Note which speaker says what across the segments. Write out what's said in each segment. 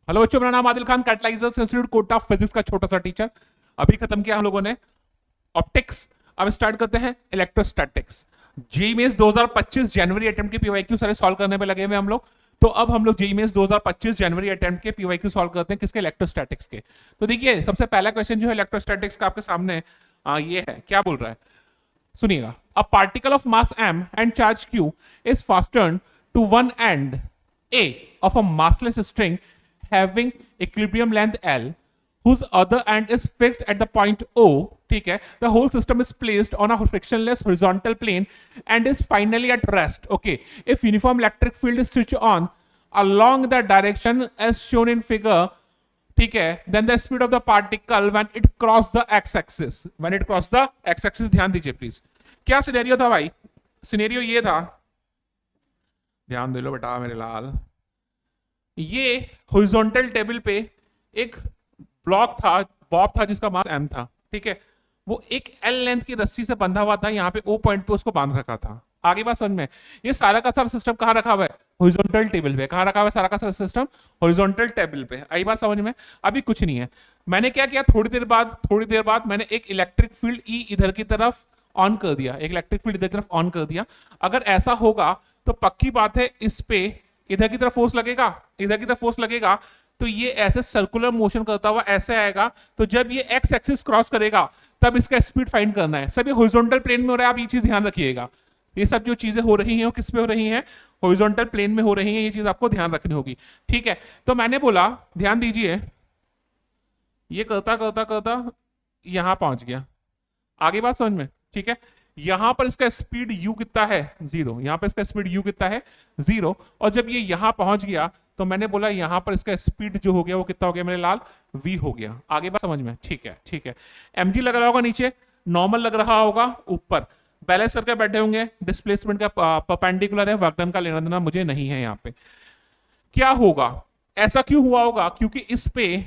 Speaker 1: Hello बच्चों, मेरा नाम आदिल खान, कैटलाइजर्स इंस्टीट्यूट कोटा फिजिक्स का छोटा सा टीचर। अभी खत्म किया हम लोगों ने ऑप्टिक्स। अब स्टार्ट करते हैं इलेक्ट्रोस्टैटिक्स। जेईई मेंस 2025 जनवरी अटेम्प्ट के पीवाईक्यू सारे सॉल्व करने पे लगे हुए हम लोग। तो अब हम लोग जेईई मेंस 2025 जनवरी अटेम्प्ट के पीवाईक्यू सॉल्व करते हैं, किसके? इलेक्ट्रोस्टैटिक्स के। तो देखिए, सबसे पहला क्वेश्चन जो है इलेक्ट्रोस्टैटिक्स का आपके सामने ये है, क्या बोल रहा है, सुनिएगा। A particle of mass m and charge q is fastened to one end a of a massless string having equilibrium length L, whose other end is fixed at the point O, ठीक है? The whole system is placed on a frictionless horizontal plane and is finally at rest. Okay, if uniform electric field is switched on along the direction as shown in figure, ठीक है, then the speed of the particle when it cross the x-axis, when it cross the x-axis, ध्यान दीजिए please. क्या scenario था भाई? Scenario ये था, ध्यान दे लो बेटा मेरे लाल। ये हॉरिजॉन्टल टेबल पे एक ब्लॉक था, बॉब था, जिसका मास m था, ठीक है? वो एक L लेंथ की रस्सी से बंधा हुआ था, यहाँ पे O पॉइंट पे उसको बांध रखा था। आगे बात समझ में? ये सारा का सारा सिस्टम कहाँ रखा हुआ है? हॉरिजॉन्टल टेबल पे। कहाँ रखा हुआ है सारा का सारा सिस्टम? हॉरिजॉन्टल टेबल पे। आई बात समझ में? अभी कुछ नहीं है। मैंने क्या किया, थोड़ी देर बाद मैंने एक इलेक्ट्रिक फील्ड E इधर की तरफ ऑन कर दिया, एक इलेक्ट्रिक फील्ड इधर की तरफ ऑन कर दिया। अगर ऐसा होगा तो पक्की बात है इस पे इधर की तरफ फोर्स लगेगा, इधर की तरफ फोर्स लगेगा, तो ये ऐसे सर्कुलर मोशन करता हुआ ऐसे आएगा। तो जब ये एक्स एक्सिस क्रॉस करेगा तब इसका स्पीड फाइंड करना है। सब ये हॉरिजॉन्टल प्लेन में हो रहा है, आप ये चीज ध्यान रखिएगा। ये सब जो चीजें हो रही हैं वो किस पे हो रही हैं? हॉरिजॉन्टल प्लेन में हो रही हैं। ये चीज आपको ध्यान रखनी होगी, ठीक है? तो मैंने बोला, ध्यान दीजिए, ये करता करता करता यहां पहुंच गया। आगे बात समझ में? ठीक है, यहां पर इसका स्पीड u कितना है? 0। यहां पर इसका स्पीड u कितना है? 0। और जब ये यहां पहुंच गया तो मैंने बोला यहां पर इसका स्पीड जो हो गया वो कितना हो गया मेरे लाल? v हो गया। आगे बात समझ में? ठीक है, ठीक है। mg लग रहा होगा नीचे, नॉर्मल लग रहा होगा ऊपर, बैलेंस करके बैठे होंगे। डिस्प्लेसमेंट का परपेंडिकुलर है, वर्क डन का लेना देना मुझे नहीं है। यहाँ पे क्या होगा? ऐसा क्यों हुआ होगा? क्योंकि इस पे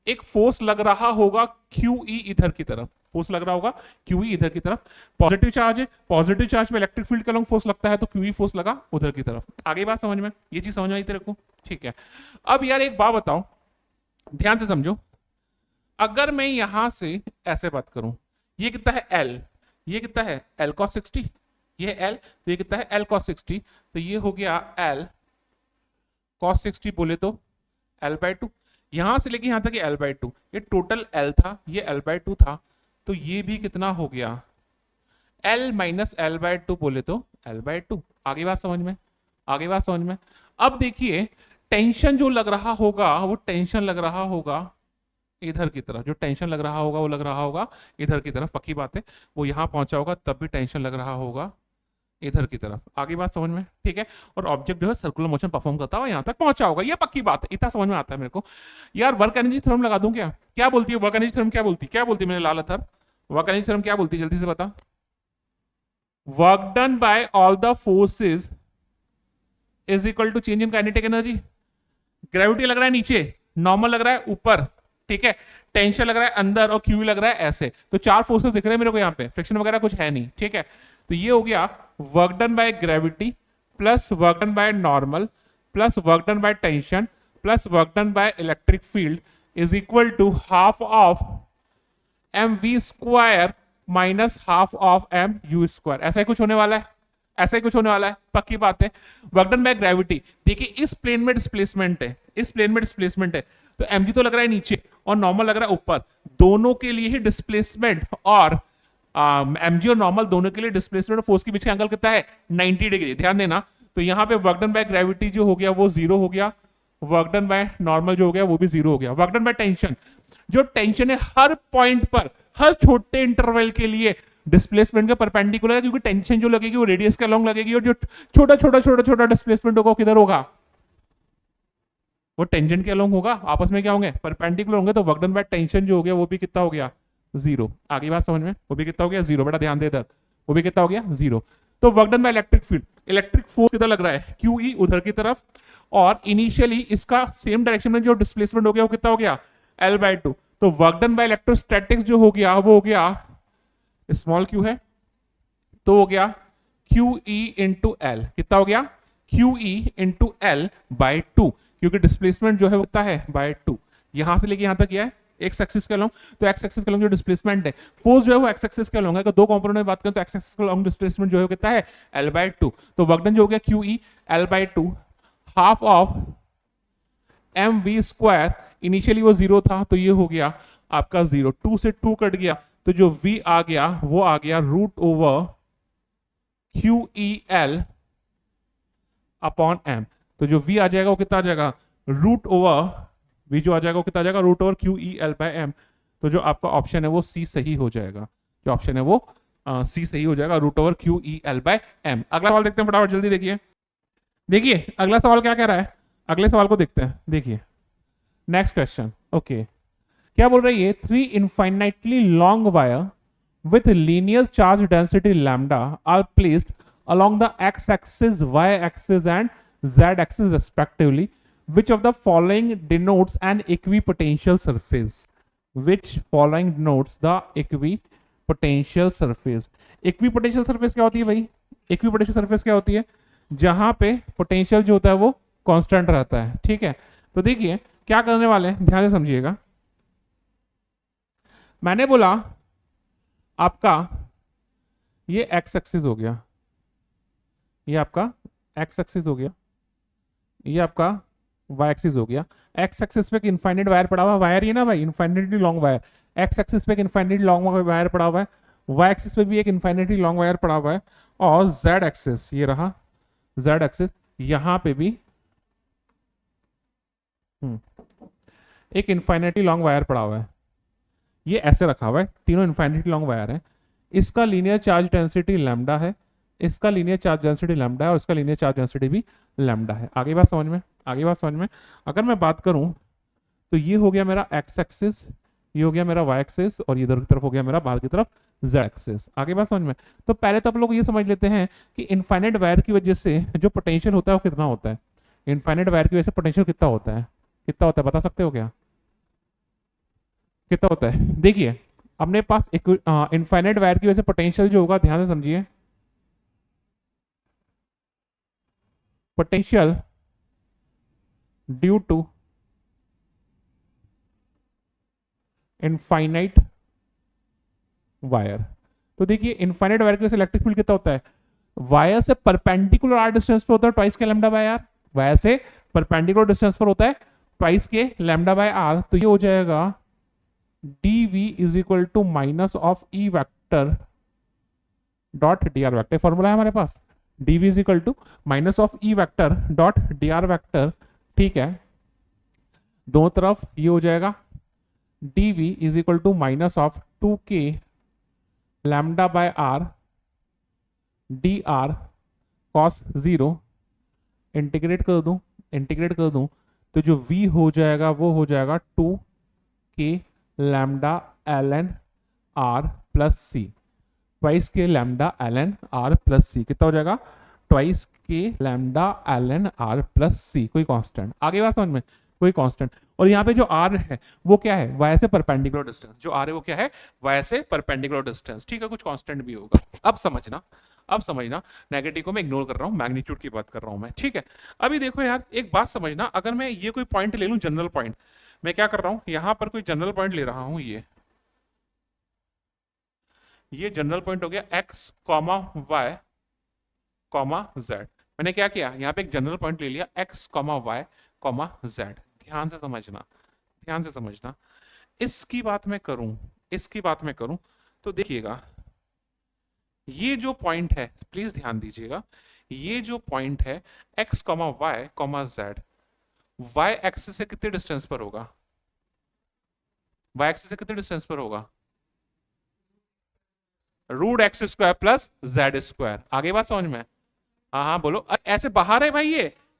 Speaker 1: एक फोर्स लग रहा होगा QE इधर की तरफ, फोर्स लग रहा होगा QE इधर की तरफ। पॉजिटिव चार्ज है, पॉजिटिव चार्ज में इलेक्ट्रिक फील्ड का लॉन्ग फोर्स लगता है, तो QE फोर्स लगा उधर की तरफ। आगे बात समझ में? ये चीज समझ में आई तेरे को? ठीक है। अब यार एक बात बताओ, ध्यान से समझो। अगर मैं यहां से ऐसे बात करूं, ये कितना है? L। ये कितना है? L cos 60। ये है L, तो ये कितना है? L cos 60। तो ये हो गया L cos 60 बोले तो L/2। यहां से लेके यहां तक L/2, ये टोटल L था, ये L/2 था। तो ये भी कितना हो गया? L माइनस L/2 बोले तो L/2। आगे बात समझ में? आगे बात समझ में? अब देखिए, टेंशन जो लग रहा होगा वो टेंशन लग रहा होगा इधर की तरफ। जो टेंशन लग रहा होगा वो लग रहा होगा इधर की तरफ, पक्की बात है। वो यहां पहुंचा होगा तब भी टेंशन लग रहा होगा इधर की तरफ। आगे बात समझ में? ठीक है। और ऑब्जेक्ट जो है सर्कुलर मोशन परफॉर्म करता हुआ यहां तक पहुंचा होगा, ये पक्की बात है। इतना समझ में आता है मेरे को। यार वर्क एनर्जी थ्योरम लगा दूं क्या? क्या बोलती है वर्क एनर्जी थ्योरम? क्या बोलती है? क्या बोलती है मेरे लाल अथर? वर्क एनर्जी थ्योरम क्या बोलती है? जल्दी से बता। Work done by all the forces is equal to change in kinetic energy. Gravity लग रहा है नीचे, नॉर्मल लग रहा है ऊपर, ठीक है, टेंशन लग रहा है अंदर, और क्यू लग रहा है ऐसे। तो चार फोर्सेस दिख रहे हैं मेरे को यहाँ पे, फ्रिक्शन वगैरह कुछ है नहीं, ठीक है। तो ये हो गया work done by gravity plus work done by normal plus work done by tension plus work done by electric field is equal to half of mv square minus half of mu square. ऐसा ही कुछ होने वाला है, ऐसा ही कुछ होने वाला है, पक्की बात है। वर्क डन बाय ग्रेविटी, देखिए इस प्लेन में डिस्प्लेसमेंट है, इस प्लेन में डिस्प्लेसमेंट है, तो mg तो लग रहा है नीचे और नॉर्मल लग रहा है ऊपर। दोनों के लिए ही डिस्प्लेसमेंट और mg और नॉर्मल दोनों के लिए डिस्प्लेसमेंट और फोर्स के बीच का एंगल कितना है? 90 डिग्री। ध्यान देना। तो यहाँ पे वर्क डन बाय ग्रेविटी जो हो गया वो 0 हो गया, वर्क डन बाय नॉर्मल जो हो गया वो भी 0 हो गया। वर्क डन बाय टेंशन, जो टेंशन है हर पॉइंट पर, हर छोटे इंटरवल के लिए डिस्प्लेसमेंट का परपेंडिकुलर है, क्योंकि टेंशन जो लगेगी वो रेडियस के अलोंग लगेगी, और जो छोटा छोटा छोटा छोटा डिस्प्लेसमेंट होगा किधर होगा? वो टेंजेंट के अलोंग होगा, आपस में क्या होंगे? परपेंडिकुलर होंगे। तो वर्क डन बाय टेंशन जो हो गया वो भी कितना हो गया? 0। आगे बात समझ में? वो भी कितना हो गया? 0। बेटा ध्यान दे इधर, वो भी कितना हो गया? 0। तो work done by electric field, electric force किधर लग रहा है? QE उधर की तरफ, और इनिशियली इसका सेम डायरेक्शन में जो डिस्प्लेसमेंट हो गया वो कितना हो गया? L/2। तो वर्क डन बाय इलेक्ट्रोस्टैटिक्स जो हो गया वो हो गया स्मॉल q है, तो हो गया QE इंटू L। कितना हो गया? QE इंटू L/2, क्योंकि डिस्प्लेसमेंट जो है वो कितना है बाय 2, यहां से लेके यहां तक क्या है एक्स एक्सिस के अलोंग, तो एक्स एक्सिस के अलोंग जो डिस्प्लेसमेंट है, फोर्स जो है वो एक्स एक्सिस के अलोंग है। अगर दो कंपोनेंट में बात करें तो एक्स एक्सिस के अलोंग डिस्प्लेसमेंट जो है कितना है एल बाय 2, तो वर्क डन जो हो गया Q E L by 2 half of M V square, initially वो 0 था तो ये हो गया आपका 0, 2 से 2 कट गया तो जो v आ गया वो आ गया root over Q E L upon M, तो जो v आ जाएगा वो कितना आ जाएगा रूट ओवर v जो आ जाएगा वो कितना आ जाएगा root over Q E L by M, तो जो आपका ऑप्शन है वो सी सही हो जाएगा, जो ऑप्शन है वो सी सही हो जाएगा root over Q E L by M. अगला सवाल देखते हैं फटाफट जल्दी, देखिए देखिए अगला सवाल क्या कह रहा है, अगले सवाल को देखते हैं, देखिए नेक्स्ट क्वेश्चन। ओके क्या बोल रही है, 3 infinitely long wire with linear charge density lambda are placed along the x-axis, y-axis and z-axis respectively. Which of the following denotes an equipotential surface? Which following denotes the equipotential surface? Equipotential surface क्या होती है भाई? Equipotential surface क्या होती है? जहां पे potential जो होता है वो कांस्टेंट रहता है, ठीक है। तो देखिए क्या करने वाले हैं, ध्यान से समझिएगा। मैंने बोला आपका ये एक्स एक्सिस हो गया, ये आपका एक्स एक्सिस हो गया, ये आपका वाई एक्सिस हो गया। एक्स एक्सिस पे एक इनफाइनाइट वायर पड़ा हुआ है, वायर ही ना भाई, infinitely long wire. X axis पे एक इनफाइनाइटली लॉन्ग वायर पड़ा हुआ है, वाई एक्सिस पे भी एक इनफाइनाइटली लॉन्ग वायर पड़ा हुआ है, और जेड एक्सिस ये रहा, जेड एक्सिस यहां पे भी एक इनफाइनाइटली लॉन्ग वायर पड़ा हुआ है, ये ऐसे रखा हुआ है, तीनों इनफाइनाइटली लॉन्ग वायर है। इसका लीनियर चार्ज डेंसिटी लैम्डा है, इसका लीनियर चार्ज डेंसिटी लैम्डा है, और इसका लीनियर चार्ज डेंसिटी भी लैम्डा है। आगे बात समझ में, आगे बात समझ में। अगर मैं बात करूं तो ये हो गया मेरा एक्स एक्सिस, ये हो गया मेरा वाई एक्सिस, और इधर की तरफ हो गया मेरा बाहर की तरफ जेड एक्सिस। आगे बात समझ में। तो पहले तो आप लोग ये समझ लेते हैं कि इनफाइनाइट वायर की वजह से जो पोटेंशियल होता है वो कितना होता है। इनफाइनाइट वायर की वजह से पोटेंशियल कितना होता है, कितना होता है बता सकते हो क्या, कितना होता है? देखिए अपने पास इनफाइनाइट वायर की वजह से पोटेंशियल जो होगा, ध्यान से समझिए, potential due to infinite wire. तो देखिए इनफाइनाइट वायर की वजह से इलेक्ट्रिक फील्ड कितना होता है, वायर से परपेंडिकुलर आर डिस्टेंस पर होता है twice k lambda by are, wire से परपेंडिकुलर डिस्टेंस पर होता है twice k lambda by are. तो ये हो जाएगा dv is equal to minus of E vector dot D R vector, formula है हमारे पास, dv is equal to minus of E vector dot D R vector, ठीक है। दोनों तरफ ये हो जाएगा dv is equal to minus of 2k lambda by R D R cos 0, integrate कर दूं, इंटीग्रेट कर दूं तो जो v हो जाएगा वो हो जाएगा 2k lambda l n r plus c, twice k lambda l n r plus c, कितना हो जाएगा twice k lambda l n r plus c, कोई कांस्टेंट। आगे बात समझ में, कोई कांस्टेंट। और यहाँ पे जो आर है वो क्या है, वाई से परपेंडिकुलर डिस्टेंस, जो आर है वो क्या है वाई से परपेंडिकुलर डिस्टेंस, ठीक है। कुछ कांस्टेंट भी होगा, अब समझना, अब समझना, नेगेटिव को मैं इग्नोर कर रहा हूँ, मैग्नीट्यूड की बात कर रहा हूँ मैं, ठीक है। अभी देखो यार एक बात समझना, अगर मैं ये कोई पॉइंट ले लूँ जनरल पॉइंट, मैं क्या कर रहा हूं यहां पर कोई जनरल पॉइंट ले रहा हूं, ये जनरल पॉइंट हो गया x comma y comma z। मैंने क्या किया, यहां पे एक जनरल पॉइंट ले लिया x comma y comma z। ध्यान से समझना, ध्यान से समझना। इसकी बात मैं करूं, इसकी बात मैं करूं तो देखिएगा ये जो पॉइंट है, प्लीज ध्यान दीजिएगा, ये जो पॉइंट है x comma y comma z, y axis से कितने डिस्टेंस पर होगा, y एक्सिस से कितने डिस्टेंस पर होगा, root X square plus Z square. आगे बात समझ में, हाँ हाँ बोलो। ऐसे बाहर है भाई,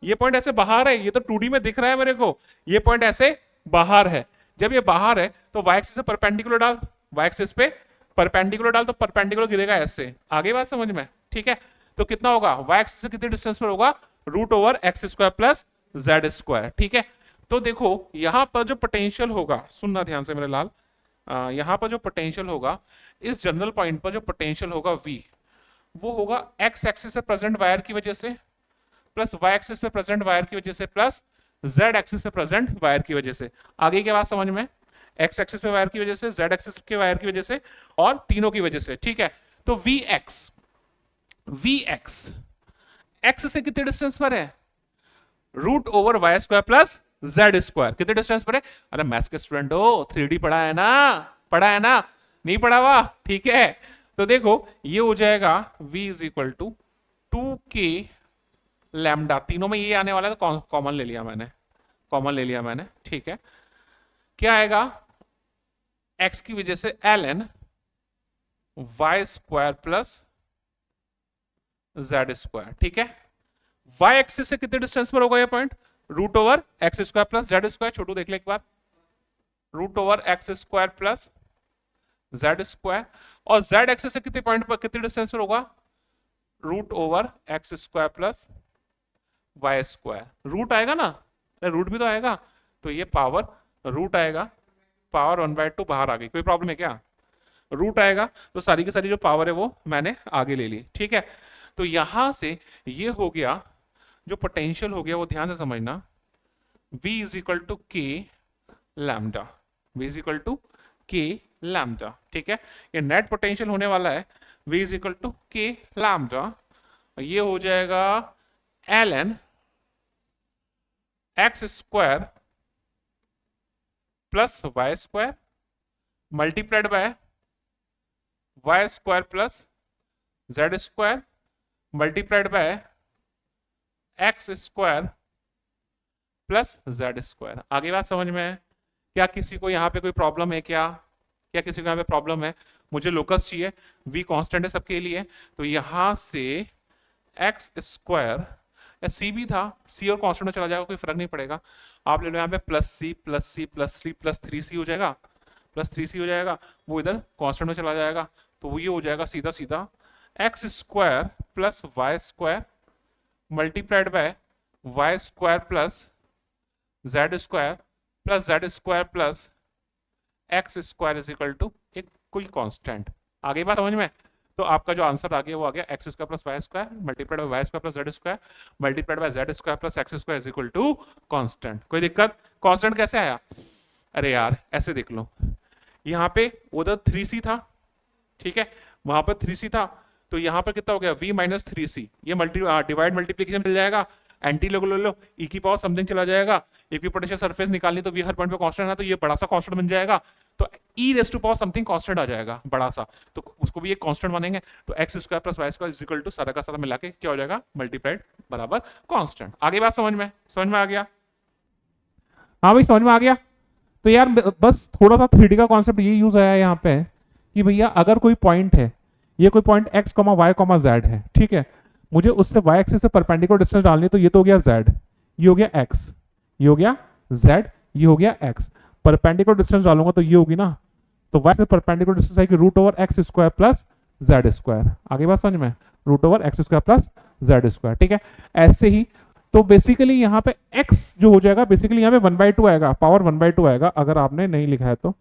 Speaker 1: ये पॉइंट ऐसे बाहर है, ये तो 2D में दिख रहा है मेरे को, ये पॉइंट ऐसे बाहर है। जब ये बाहर है तो y एक्सिस से परपेंडिकुलर डाल, y एक्सिस पे परपेंडिकुलर डाल तो परपेंडिकुलर गिरेगा ऐसे। आगे बात समझ में, ठीक है। तो कितना होगा, y एक्सिस से कितने डिस्टेंस पर होगा, root over x square plus Z square, ठीक है। तो देखो यहां पर जो पोटेंशियल होगा, सुनना ध्यान से मेरे लाल, यहां पर जो पोटेंशियल होगा, इस जनरल पॉइंट पर जो पोटेंशियल होगा v, वो होगा x एक्सिस पे प्रेजेंट वायर की वजह से प्लस y एक्सिस पे प्रेजेंट वायर की वजह से प्लस जेड एक्सिस पे प्रेजेंट वायर की वजह से। आगे की बात समझ में, एक्स एक्सिस पे वायर की वजह से, जेड एक्सिस के वायर की वजह से और तीनों की वजह से, ठीक है। तो V X, V X X से कितने डिस्टेंस पर है, root over Y square plus Z square, कितने डिस्टेंस पर है। अरे मैथ्स के स्टूडेंट हो, 3D पढ़ा है ना, पढ़ा है ना, नहीं पढ़ा हुआ, ठीक है। तो देखो ये हो जाएगा v is equal to 2k lambda, तीनों में ये आने वाला है तो कॉमन ले लिया मैंने, कॉमन ले लिया मैंने, ठीक है। क्या आएगा, x की वजह से ln Y square plus Z square, ठीक है। वाई एक्सिस से कितने डिस्टेंस पर होगा ये point, root over x square plus Z square, Chhotu देख ले एक बार, root over x square plus Z square, और जेड एक्सिस से कितने पॉइंट पर, कितने डिस्टेंस पर होगा, root over x square plus Y square, root आएगा ना, रूट भी तो आएगा, तो ये पावर रूट आएगा, पावर 1/2 बाहर आ गई, कोई प्रॉब्लम है क्या, रूट आएगा तो सारी की सारी जो पावर है वो मैंने आगे ले ली, ठीक है। तो यहां से ये हो गया, जो पोटेंशियल हो गया वो ध्यान से समझना, V is equal to K lambda, V is equal to K lambda, ठीक है। ये नेट पोटेंशियल होने वाला है, V is equal to K lambda, ये हो जाएगा ln X square plus Y square multiplied by Y square plus Z square multiplied by X square plus Z square. आगे बात समझ में है, क्या किसी को यहाँ पे कोई प्रॉब्लम है क्या, क्या किसी को यहाँ पे प्रॉब्लम है, मुझे लोकस चाहिए, v कांस्टेंट है सबके लिए, तो यहां से एक्स स्क्वायर, या सी भी था, सी और कांस्टेंट में चला जाएगा, कोई फर्क नहीं पड़ेगा, आप ले लो यहाँ पे plus C plus C plus C plus 3c हो जाएगा, प्लस 3c हो जाएगा, वो इधर कांस्टेंट में चला जाएगा, तो वो ये हो जाएगा सीधा सीधा X square plus Y square multiplied by Y square plus Z square plus X square is equal to एक कोई कांस्टेंट। आगे बात समझ में, तो आपका जो आंसर आ गया वो आ गया X square plus Y square multiplied by Y square plus Z square multiplied by Z square plus X square is equal to constant. कोई दिक्कत, कांस्टेंट कैसे आया, अरे यार ऐसे देख लो, यहाँ पे उधर 3c था, ठीक है, वहां पर 3c था, तो यहां पर कितना हो गया v माइनस 3c, ये डिवाइड मल्टीप्लीकेशन मिल जाएगा, एंटी लोग ले लो, ई की पावर समथिंग चला जाएगा, इक्विपोटेंशियल सरफेस निकालनी तो v हर पॉइंट पे कांस्टेंट है, तो ये बड़ा सा कांस्टेंट बन जाएगा, तो e raise to power something constant आ जाएगा बड़ा सा, तो उसको भी एक कांस्टेंट मानेंगे, तो X square plus Y square is equal to सारा का सारा मिला के क्या हो जाएगा, मल्टीप्लाइड बराबर कांस्टेंट। आगे बात समझ में आ गया, हाँ भाई समझ में आ गया। तो यार बस थोड़ा सा 3D का कॉन्सेप्ट ये यूज आया है यहाँ पे कि भैया अगर कोई पॉइंट है, ये कोई पॉइंट x, y, z है, ठीक है, मुझे उससे y एक्सिस से परपेंडिकुलर डिस्टेंस डालनी है, तो ये तो हो गया z, ये हो गया x, ये हो गया z, ये हो गया x, परपेंडिकुलर डिस्टेंस डालूंगा तो ये होगी ना, तो y से परपेंडिकुलर डिस्टेंस आएगी root over x square plus Z square. आगे बात समझ में, root over x square plus Z square, ठीक है। ऐसे ही तो बेसिकली यहाँ पे x जो हो जाएगा, बेसिकली यहाँ पे 1/2 आएगा, पावर 1/2 आएगा, अगर आपने नहीं लिखा है तो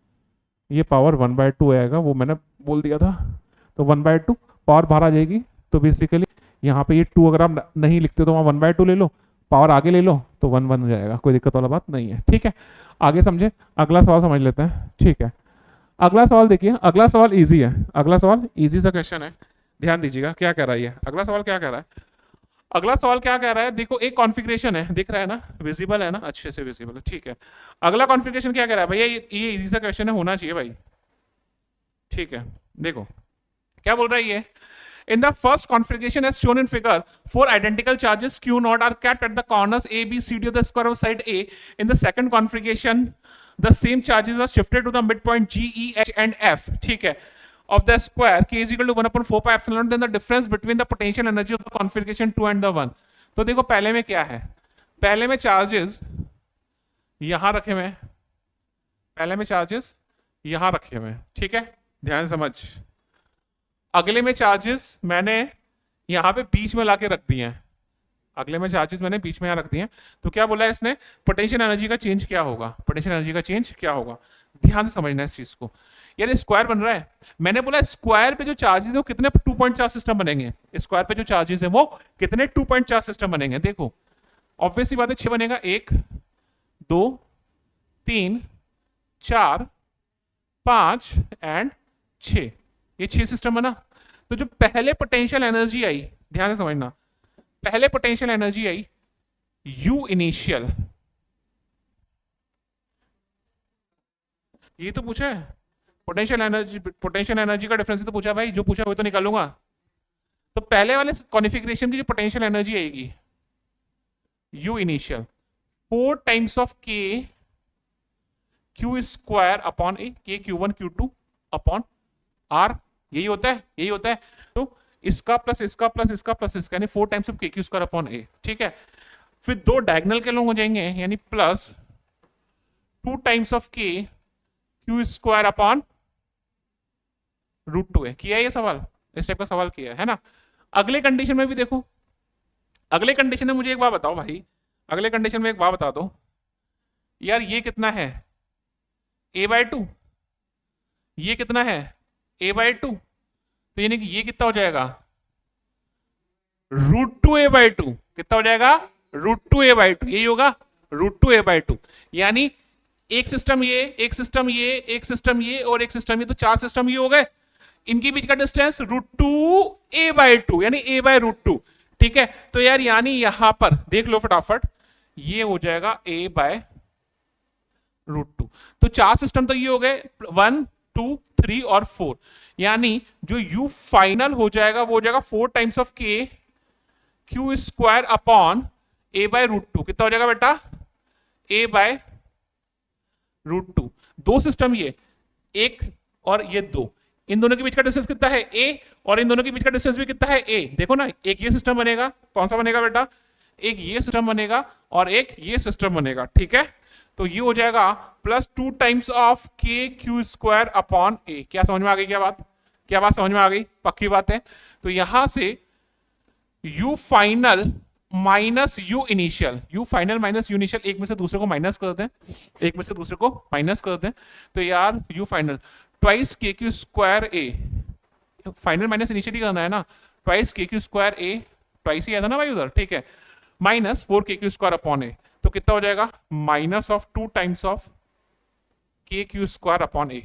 Speaker 1: ये पावर 1/2 आएगा, वो मैंने बोल दिया था, तो 1/2 पावर बाहर आ जाएगी, तो बेसिकली यहाँ पे ये 2 अगर आप नहीं लिखते तो वहाँ 1/2 ले लो, पावर आगे ले लो तो 1 हो जाएगा, कोई दिक्कत वाला बात नहीं है, ठीक है। आगे समझे, अगला सवाल समझ लेते हैं, ठीक है। अगला सवाल देखिए, अगला सवाल इजी है, अगला सवाल इजी सा क्वेश्चन है, ध्यान दीजिएगा क्या कह रहा है, अगला सवाल क्या कह रहा है, अगला सवाल क्या कह रहा है, देखो एक कॉन्फ़िगरेशन है, दिख रहा है ना, विजिबल है ना, अच्छे से विजिबल है, ठीक है। अगला कॉन्फ़िगरेशन क्या कह रहा है भैया, ये इजी सा क्वेश्चन है, होना चाहिए भाई, ठीक है। देखो क्या बोल रहा है ये, in the first configuration as shown in figure, 4 identical charges q naught are kept at the corners a b c d of the square of side a. In the second configuration the same charges are shifted to the midpoint g e h and f, ठीक है, of the square k is equal to 1/4 pi epsilon, then the difference between the potential energy of the configuration 2 and the 1. तो देखो पहले में क्या है, पहले में चार्जेस यहां रखे हुए, पहले में चार्जेस यहां रखे हुए, ठीक है, ध्यान समझ। अगले में चार्जेस मैंने यहां पे बीच में लाके रख दिए हैं, अगले में चार्जेस मैंने बीच में यहां रख दिए हैं, तो क्या बोला है इसने, पोटेंशियल एनर्जी का चेंज क्या होगा, पोटेंशियल एनर्जी का चेंज क्या होगा, ध्यान से समझना है इस चीज को। यार स्क्वायर बन रहा है, मैंने बोला स्क्वायर पे जो चार्जेस है वो कितने 2.4 सिस्टम बनेंगे, स्क्वायर पे जो चार्जेस है वो कितने 2.4 सिस्टम बनेंगे। देखो ऑब्वियसली बात है 6 बनेगा, 1 2 3 4 5 एंड 6, ये 6 सिस्टम है ना। तो जो पहले पोटेंशियल एनर्जी आई, ध्यान से समझना, पहले potential energy I you initial, ये तो पूछा है पोटेंशियल एनर्जी का डिफरेंस तो पूछा भाई, जो पूछा वो तो निकालूंगा। तो पहले वाले कॉन्फ़िगरेशन की जो पोटेंशियल एनर्जी आएगी यू इनिशियल 4 टाइम्स ऑफ के क्यू स्क्वायर अपॉन ए, के Q1 Q2 अपॉन आर, यही होता है, यही होता है। तो इसका प्लस इसका प्लस इसका प्लस इसका, यानी 4 टाइम्स ऑफ के क्यू स्क्वायर अपॉन ए, ठीक है। फिर दो डायगोनल के लोग हो जाएंगे, यानी प्लस 2 टाइम्स ऑफ के क्यू स्क्वायर अपॉन √2 है। किया है ये सवाल, इस टाइप का सवाल किया है ना। अगले कंडीशन में भी देखो, अगले कंडीशन में मुझे एक बात बताओ भाई, अगले कंडीशन में एक बात बता दो यार, ये कितना है a/2, ये कितना है a/2, तो यानी कि ये कितना हो जाएगा √2a/2, कितना हो जाएगा √2a/2, यही होगा √2a/2। यानी एक सिस्टम ये, एक सिस्टम ये, एक सिस्टम ये और एक सिस्टम ये, तो 4 सिस्टम ये हो गए। इनके बीच का डिस्टेंस √2a/2, यानी a/√2, ठीक है। तो यार यानी यहां पर देख लो फटाफट, ये हो जाएगा a/√2। तो 4 सिस्टम तो ये हो गए 1 2 3 और 4, यानी जो u फाइनल हो जाएगा वो हो जाएगा 4 टाइम्स ऑफ के क्यू स्क्वायर अपॉन a/√2, कितना हो जाएगा बेटा a/√2। दो सिस्टम ये, एक और ये दो, इन दोनों के बीच का डिस्टेंस कितना है a, और इन दोनों के बीच का डिस्टेंस भी कितना है a। देखो ना, एक ये सिस्टम बनेगा, कौन सा बनेगा बेटा, एक ये सिस्टम बनेगा और एक ये सिस्टम बनेगा, ठीक है। तो ये हो जाएगा प्लस 2 टाइम्स ऑफ के क्यू स्क्वायर अपॉन ए। क्या समझ में आ गई, क्या बात, क्या बात समझ में आ गई, पक्की बात है। तो यहां से you final minus you initial, you final minus you initial, एक में से दूसरे को माइनस कर दें, एक में से दूसरे को माइनस कर दें, तो यार यू फाइनल ट्वाइस के क्यू स्क्वायर ए, फाइनल माइनस इनिशियल ही करना है ना, ट्वाइस के क्यू स्क्वायर ए, ट्वाइस ही आया था ना भाई उधर, ठीक है, माइनस 4 के क्यू स्क्वायर अपॉन ए, तो कितना हो जाएगा माइनस ऑफ 2 टाइम्स ऑफ के क्यू स्क्वायर अपॉन ए।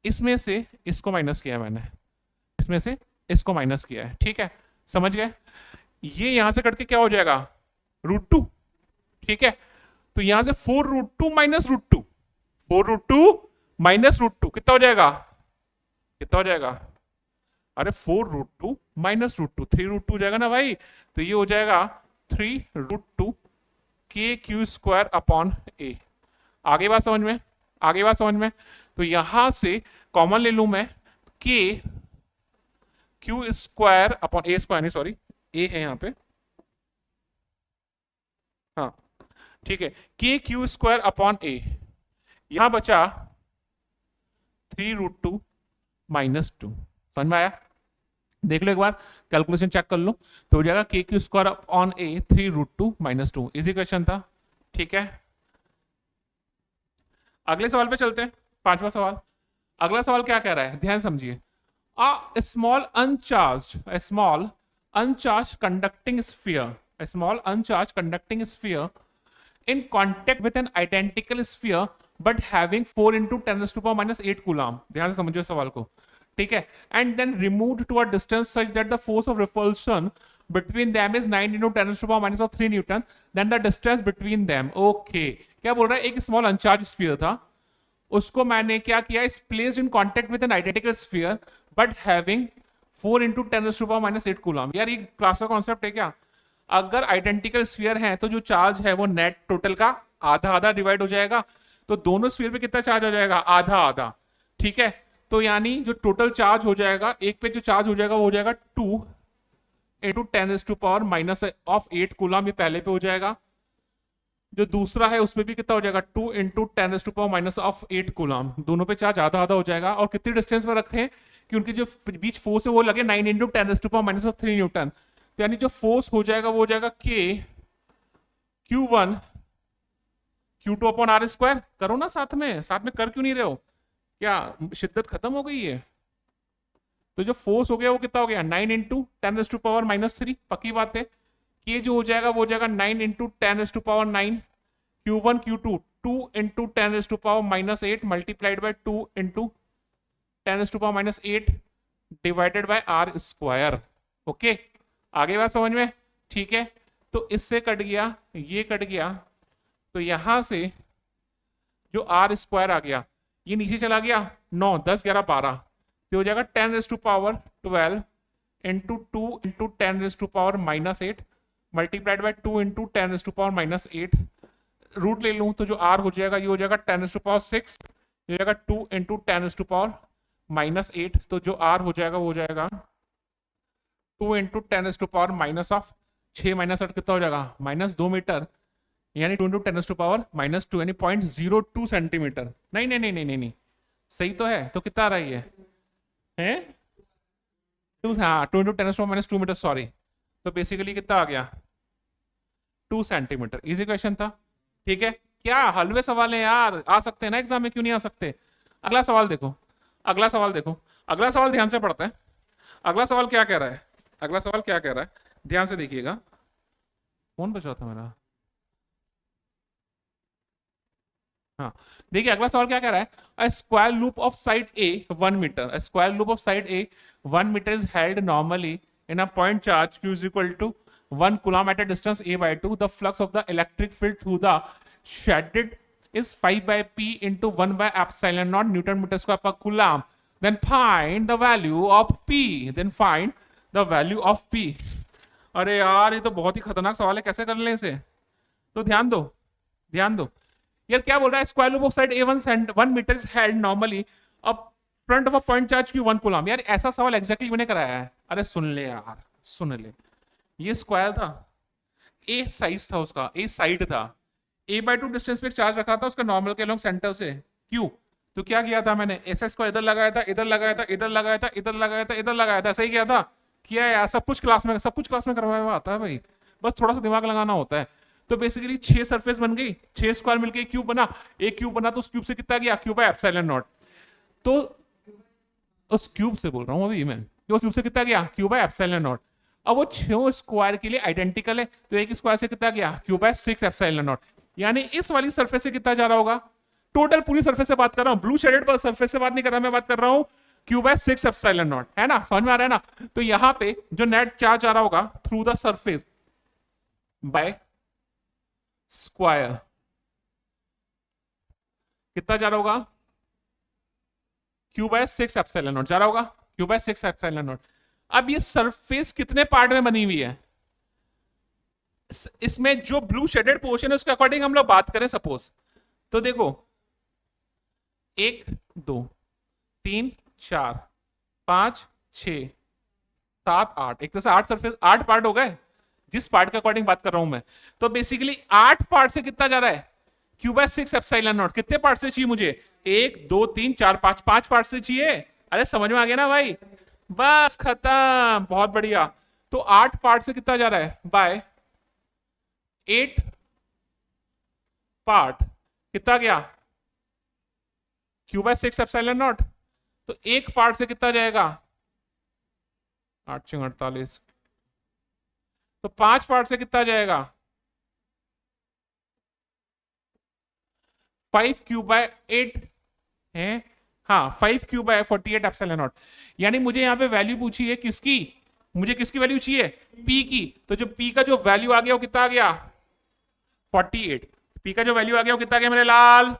Speaker 1: इसमें से इसको माइनस किया है मैंने, इसमें से इसको माइनस किया है, ठीक है, समझ गए। ये यहां से कट के क्या हो जाएगा √2, ठीक है। तो यहां से 4√2 माइनस √2, 4√2 माइनस √2 कितना हो जाएगा, कितना हो जाएगा, अरे 4√2 माइनस √2, 3√2 हो जाएगा ना भाई। तो ये हो जाएगा 3√2 के क्यू स्क्वायर अपॉन ए। आगे बात समझ में, आगे बात समझ में। तो यहां से कॉमन ले लू मैं, के क्यू स्क्वायर अपॉन ए स्क्वायर, नहीं सॉरी ए है यहां पे, हाँ ठीक है, के क्यू स्क्वायर अपॉन ए, यहां बचा 3√2 माइनस 2, समझ में आया। देख लो एक बार, कैलकुलेशन चेक कर लो, तो हो जाएगा के क्यू स्क्वायर अपॉन ए 3√2 माइनस 2। इजी क्वेश्चन था, ठीक है। अगले सवाल पे चलते हैं, 5वां सवाल। अगला सवाल क्या कह रहा है, ध्यान समझिए। A small uncharged conducting sphere, a small uncharged conducting sphere in contact with an identical sphere but having 4 into 10 raised to power minus 8 coulomb, ध्यान से समझिए सवाल को, ठीक है, and then removed to a distance such that the force of repulsion between them is 9 into 10 raised to power minus of 3 Newton, then the distance between them, okay, क्या बोल रहा है, एक स्मॉल अनचार्ज स्फीयर था, उसको मैंने क्या किया, is placed in contact with an identical sphere but having 4 into 10 raised to power minus 8 coulomb. यार ये क्लास का कॉन्सेप्ट है क्या, अगर आइडेंटिकल स्फीयर है तो जो चार्ज है वो नेट टोटल का आधा आधा डिवाइड हो जाएगा, तो दोनों स्फीयर पे कितना चार्ज आ जाएगा, आधा आधा, ठीक है। तो यानी जो टोटल चार्ज हो जाएगा, एक पे जो चार्ज हो जाएगा वो हो जाएगा 2 into 10 raised to power minus of 8 coulomb, ये पहले पे हो जाएगा। जो दूसरा है उसमें भी कितना हो जाएगा 2 into 10 raised to power minus of 8 coulomb, दोनों पे चार्ज आधा आधा हो जाएगा। और कितनी डिस्टेंस पर रखें कि उनके जो बीच फोर्स है वो लगे 9 into 10 raised to power minus of 3 Newton. तो यानी जो फोर्स हो जाएगा वो हो जाएगा के Q1 Q2 upon R square. करो ना साथ में कर क्यों नहीं रहे हो, क्या शिद्दत खत्म हो गई है। तो जो फोर्स हो गया वो कितना हो गया 9 into 10 raised to power minus 3, पक्की बात है। के जो हो जाएगा वो हो जाएगा 9 into 10 raised to power 9 Q1 Q2 2 into 10 raised to power minus 8 multiplied by 2 into 10 raised to power minus 8 divided by R square. Okay, आगे बात समझ में? ठीक है, तो इससे कट गया, ये कट गया, तो यहां से जो आर स्क्वायर आ गया ये नीचे चला गया, 9 10 11 12, तो हो जाएगा 10 raise to power 12 into 2 into 10 raise to power minus 8 multiplied by 2 into 10 raise to power minus 8। Root ले लूं तो जो आर हो जाएगा ये हो जाएगा 10 रेज टू पावर 6, ये हो जाएगा 2 into 10 raise to power minus 8। तो जो आर हो जाएगा वो हो जाएगा 2 into 10 raise to power minus of 6 minus 8 कितना हो जाएगा माइनस 2 मीटर, यानी 2 into 10 raise to power minus 2 यानी 0.02 सेंटीमीटर। नहीं नहीं नहीं नहीं नहीं नहीं, सही तो है, तो कितना आ रहा है ये? 2, हाँ 2 into 10 raise to power minus 2 metre, sorry. तो बेसिकली कितना आ गया 2 सेंटीमीटर। इजी क्वेश्चन था, ठीक है। क्या हलवे सवाल है यार, आ सकते हैं ना एग्जाम में, क्यों नहीं आ सकते? अगला सवाल देखो, अगला सवाल देखो, अगला सवाल ध्यान से पढ़ते हैं। अगला सवाल क्या कह रहा है, अगला सवाल क्या कह रहा है, ध्यान से देखिएगा। फोन बज रहा था मेरा, हाँ देखिए अगला सवाल क्या कह रहा है। A square loop of side a 1 metre, a square loop of side a 1 metre is held normally in a point charge q is equal to 1 coulomb at a distance a by 2. The flux of the electric field through the shaded is 5 by p into 1 by epsilon naught Newton meter square per coulomb. Then find the value of p. Then find the value of p. अरे यार ये तो बहुत ही खतरनाक सवाल है, कैसे कर लें इसे? तो ध्यान दो, ध्यान दो यार, क्या बोल रहा है? Square loop of side A1 metre is held normally अब front of a point charge की 1 कूलम। यार ऐसा सवाल एग्जैक्टली मैंने कराया है। अरे सुन ले यार, सुन ले, ये स्क्वायर था, ए साइज था उसका, ए साइड था, A/2 डिस्टेंस पे चार्ज रखा था उसका नॉर्मल के लॉन्ग सेंटर से क्यू। तो क्या किया था मैंने, एसएस को इधर लगाया था, इधर लगाया था, इधर लगाया था, इधर लगाया था, इधर लगाया था, सही किया था? किया यार, सब कुछ क्लास में, सब कुछ क्लास में करवाया हुआ आता है भाई, बस थोड़ा सा दिमाग लगाना होता है। तो बेसिकली 6 सरफेस बन गई, 6 स्क्वायर मिलके क्यूब बना, एक क्यूब बना, तो उस क्यूब से कितना गया क्यू बाय एप्सिलॉन नॉट। तो उस क्यूब से बोल रहा हूं अभी मैं, तो उस क्यूब से कितना गया क्यू बाय एप्सिलॉन नॉट। अब वो 6 स्क्वायर के लिए आइडेंटिकल है, तो एक स्क्वायर से कितना गया क्यू बाय 6 एप्सिलॉन नॉट। यानी इस वाली सरफेस से कितना जा रहा होगा, टोटल पूरी सरफेस से बात कर रहा हूं, ब्लू शेडेड पर सरफेस से बात नहीं कर रहा, मैं बात कर रहा हूं क्यू बाय 6 एप्सिलॉन नॉट, है ना? समझ में आ रहा है ना? तो यहां पे जो नेट चार्ज आ रहा होगा through the surface by square कितना जा रहा होगा, क्यू बाय 6 एप्सिलॉन नॉट जा रहा होगा, क्यू बाय 6 एप्सिलॉन नॉट। अब ये सरफेस कितने पार्ट में बनी हुई है, इसमें जो ब्लू शेडेड पोर्शन है उसके अकॉर्डिंग हम लोग बात करें सपोज, तो देखो 1 2 3 4 5 6 7 8, एक तरह से 8 सरफेस, 8 पार्ट हो गए जिस पार्ट के अकॉर्डिंग बात कर रहा हूं मैं। तो बेसिकली 8 पार्ट से कितना जा रहा है क्यू बाय 6 एप्सिलॉन नॉट। कितने पार्ट से चाहिए मुझे, 1 2 3 4 5, 5 पार्ट से चाहिए। अरे समझ में आ गया ना भाई, बस खत्म, बहुत बढ़िया। तो 8 पार्ट से कितना जा रहा है बाय 8 पार्ट कितना गया क्यू बाय 6 एप्सिलॉन नॉट। तो एक पार्ट से कितना जाएगा 8 48, तो 5 पार्ट से कितना जाएगा 5 क्यू बाय 8 है, हाँ 5 क्यू बाय 48 एप्सिलॉन नॉट। यानी मुझे यहाँ पे वैल्यू पूछी है किसकी, मुझे किसकी वैल्यू चाहिए, पी की। तो जो पी का जो वैल्यू आ गया वो कितना आ गया 48, पी का जो वैल्यू आ गया वो कितना आ गया मेरे लाल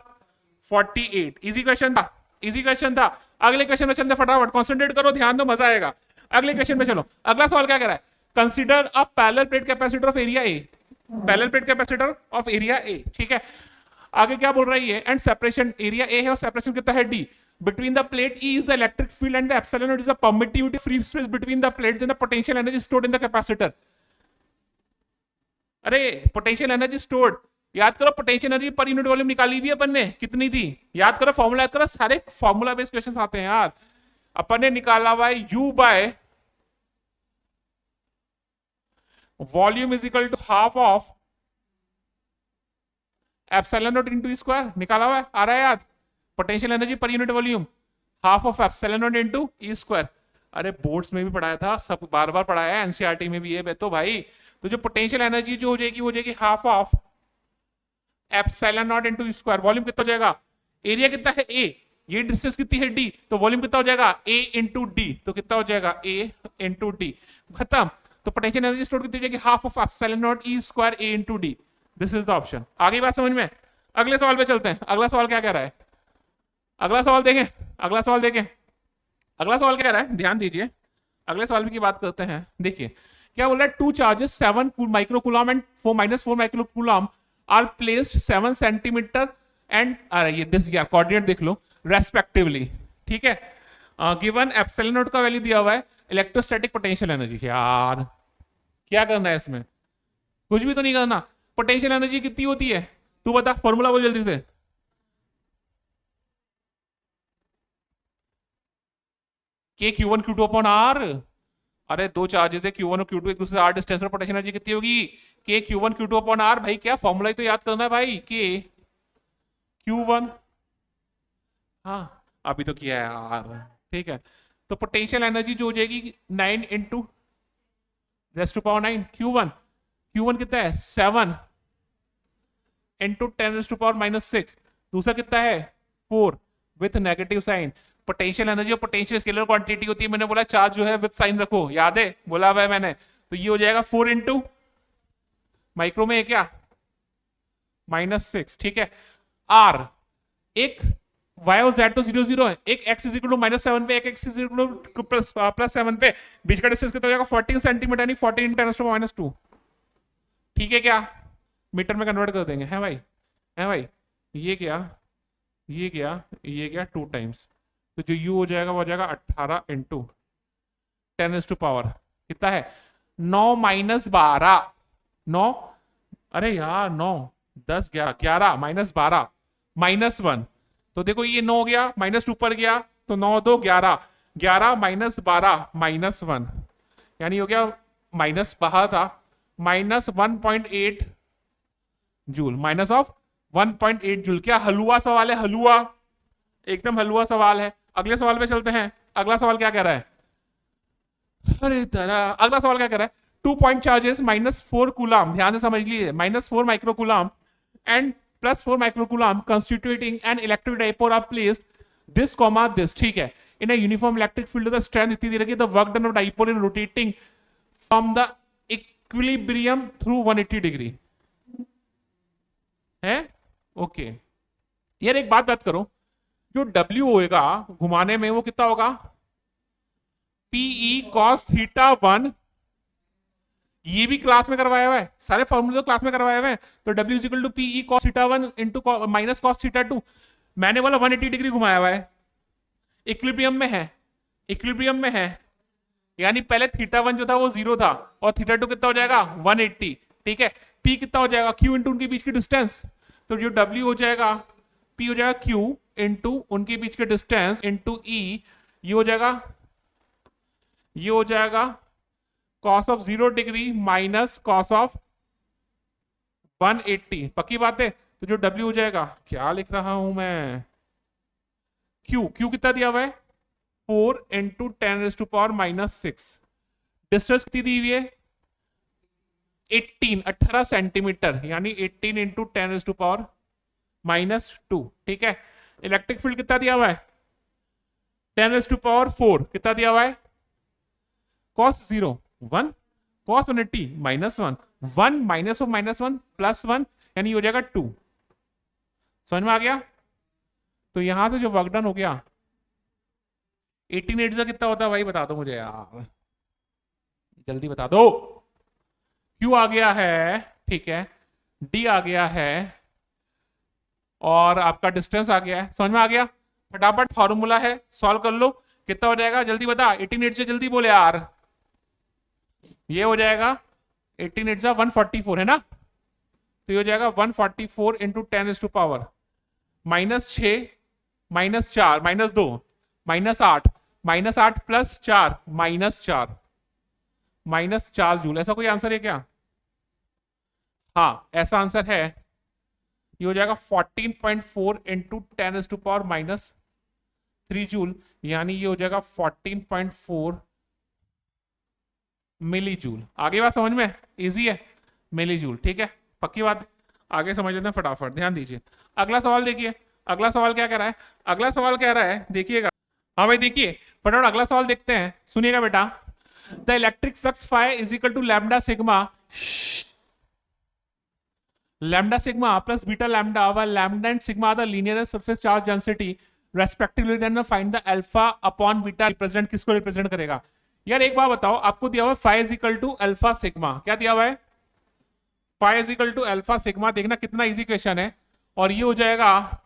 Speaker 1: 48। इजी क्वेश्चन था, इजी क्वेश्चन था। अगले क्वेश्चन में चलते फटाफट, कॉन्सेंट्रेट करो, ध्यान दो, मजा आएगा। अगले क्वेश्चन में चलो, अगला सवाल क्या कह रहा है, consider a parallel plate capacitor of area A, parallel plate capacitor of area A, ठीक है। आगे क्या बोल रही है, एंड सेपरेशन एरिया ए है और सेपरेशन कितना है D, between the plate E is the electric field and the epsilon naught is the permittivity free space between the plates and the potential energy stored in the capacitor। अरे potential energy stored, याद करो potential energy पर unit volume निकाली हुई है अपन ने, कितनी थी याद करो, फॉर्मूला याद करो, सारे फॉर्मूला बेस्ड क्वेश्चंस आते हैं यार। अपन ने निकाला हुआ है U by volume is equal to half of epsilon naught into square, निकाला हुआ है, आ रहा है याद। पोटेंशियल एनर्जी पर unit volume half of epsilon naught into E square. अरे बोर्ड्स में भी पढ़ाया था, सब बार बार पढ़ाया है, एनसीईआरटी में भी है तो भाई। तो जो पोटेंशियल एनर्जी जो हो जाएगी वो हो जाएगी half of, epsilon naught into square, volume कितना हो जाएगा, एरिया कितना है ए, ये डिस्टेंस कितनी है डी, तो वॉल्यूम कितना हो जाएगा ए इंटू डी, तो कितना हो जाएगा ए इंटू डी, खत्म। तो पोटेंशियल एनर्जी स्टोर कितनी हो जाएगी, half of epsilon not E square A into D, this is the option. आगे बात समझ में। अगले सवाल पे चलते हैं, अगला सवाल क्या कह रहा है, अगला सवाल देखें, अगला सवाल देखें, अगला सवाल क्या कह रहा है, ध्यान दीजिए, अगले सवाल की बात करते हैं। देखिए क्या बोल रहा है, two charges 7 microcoulomb and 4 microcoulomb are placed 7 centimetre and, अरे ये दिस यार कोऑर्डिनेट देख लो, रेस्पेक्टिवली, ठीक है। गिवन एप्सिलॉन नॉट का वैल्यू दिया हुआ है, इलेक्ट्रोस्टैटिक पोटेंशियल एनर्जी, यार क्या करना है इसमें, कुछ भी तो नहीं करना। पोटेंशियल एनर्जी कितनी होती है, तू बता, फॉर्मूला बोल जल्दी से। के Q1 Q2 अपॉन आर, अरे दो चार्जेस है Q1 और Q2, एक दूसरे से आर डिस्टेंस पर, पोटेंशियल एनर्जी कितनी होगी, के Q1 Q2 अपॉन आर। भाई क्या फॉर्मूला ही तो याद करना है भाई, के Q1, हाँ अभी तो किया है यार, ठीक है। तो पोटेंशियल एनर्जी जो हो जाएगी 9 into race to power 9, Q1 कितना है 7 इंटू 10 रेस टू पावर -6, दूसरा कितना है 4 with negative sign. Potential energy और पोटेंशियल स्केलर क्वांटिटी होती है, मैंने बोला चार्ज जो है विद साइन रखो, याद है बोला हुआ है मैंने, तो ये हो जाएगा 4 इंटू माइक्रो में है क्या -6, ठीक है। आर एक y और z तो 0 0 है, एक x इज इक्वल टू -7 पे, एक x इज इक्वल टू +7 पे, बीच का डिस्टेंस कितना हो जाएगा 14 सेंटीमीटर, यानी 14 × 10⁻², ठीक है क्या, मीटर में कन्वर्ट कर देंगे, है भाई, है भाई, ये क्या ये क्या ये क्या 2 टाइम्स, तो जो u हो जाएगा वो हो जाएगा 18 इंटू 10⁻, कितना है 9 - 12, 9, अरे यार 9 10 11 11 -12 -1, तो देखो ये 9 गया, -2 पर गया, तो 9 2 11, 11 -12 -1, यानी हो गया माइनस बाहर था -1.8 जूल, माइनस ऑफ 1.8 जूल। क्या हलवा सवाल है, हलवा, एकदम हलवा सवाल है। अगले सवाल पे चलते हैं, अगला सवाल क्या कह रहा है, अरे दादा, अगला सवाल क्या कह रहा है, 2 पॉइंट चार्जेस -4 कूलम, ध्यान से समझ लीजिए, -4 microcoulomb and +4 microcoulomb constituting an electric dipole are placed this comma this, ठीक है, in a uniform electric field the strength इतनी दे रखी है, the work done of dipole in rotating from the equilibrium through 180 degree है, okay. यार एक बात करो, जो W होएगा घुमाने में वो कितना होगा, PE cos θ1, ये भी क्लास में करवाया हुआ है, सारे फॉर्मूले तो क्लास में करवाए हुए हैं, तो W equal to PE cos θ1 into minus cos θ2, मैंने बोला 180 डिग्री घुमाया हुआ है, इक्विलिब्रियम में है, इक्विलिब्रियम में है, यानी पहले θ1 जो था वो 0 था, और θ2 कितना हो जाएगा 180, ठीक है। P कितना हो जाएगा, Q इंटू उनके बीच की डिस्टेंस, तो जो W हो जाएगा P हो जाएगा Q इंटू उनके बीच के डिस्टेंस इंटू E, ये हो जाएगा cos of 0 degree minus cos of 180, पक्की बात है। तो जो W हो जाएगा, क्या लिख रहा हूं मैं, Q कितना दिया हुआ है 4 इंटू 10⁻⁻6, डिस्टेंस कितनी दी हुई है 18 सेंटीमीटर, यानी 18 इंटू 10⁻⁻2, ठीक है। इलेक्ट्रिक फील्ड कितना दिया हुआ है 10⁻4, कितना दिया हुआ है cos 0 1, cos 180 -1, 1 माइनस ऑफ -1 +1, यानी हो जाएगा 2, समझ में आ गया। तो यहां से जो वर्क डन हो गया 18 8 कितना होता है भाई, बता दो मुझे यार, जल्दी बता दो। Q आ गया है, ठीक है, D आ गया है, और आपका डिस्टेंस आ गया है, समझ में आ गया। फटाफट फॉर्मूला है, सॉल्व कर लो, कितना हो जाएगा जल्दी बता, 18 8 से जल्दी बोले यार, ये हो जाएगा 18 8 144 है ना, तो ये हो जाएगा 144 इंटू 10⁻⁻, -6 -4 -2 -8 -8 + 4 -4 जूल, ऐसा कोई आंसर है क्या, हाँ ऐसा आंसर है। ये हो जाएगा 14.4 इंटू 10⁻⁻3 जूल, यानी ये हो जाएगा 14.4 मिली जूल। आगे बात समझ में इजी है, मिली जूल, ठीक है, पक्की बात। आगे समझ लेते हैं फटाफट, ध्यान दीजिए। अगला सवाल देखिए, अगला सवाल क्या कह रहा है? अगला सवाल कह रहा है, देखिएगा। हाँ भाई देखिए फटाफट अगला सवाल देखते हैं, सुनिएगा बेटा। The electric flux phi is equal to lambda sigma, lambda sigma plus beta lambda, while lambda and sigma are the linear surface charge density respectively, then find the alpha upon beta represent, किसको represent करेगा? यार एक बात बताओ, आपको दिया हुआ है phi is equal to alpha sigma, क्या दिया हुआ है? Phi is equal to alpha sigma, देखना कितना इजी क्वेश्चन है, और ये हो जाएगा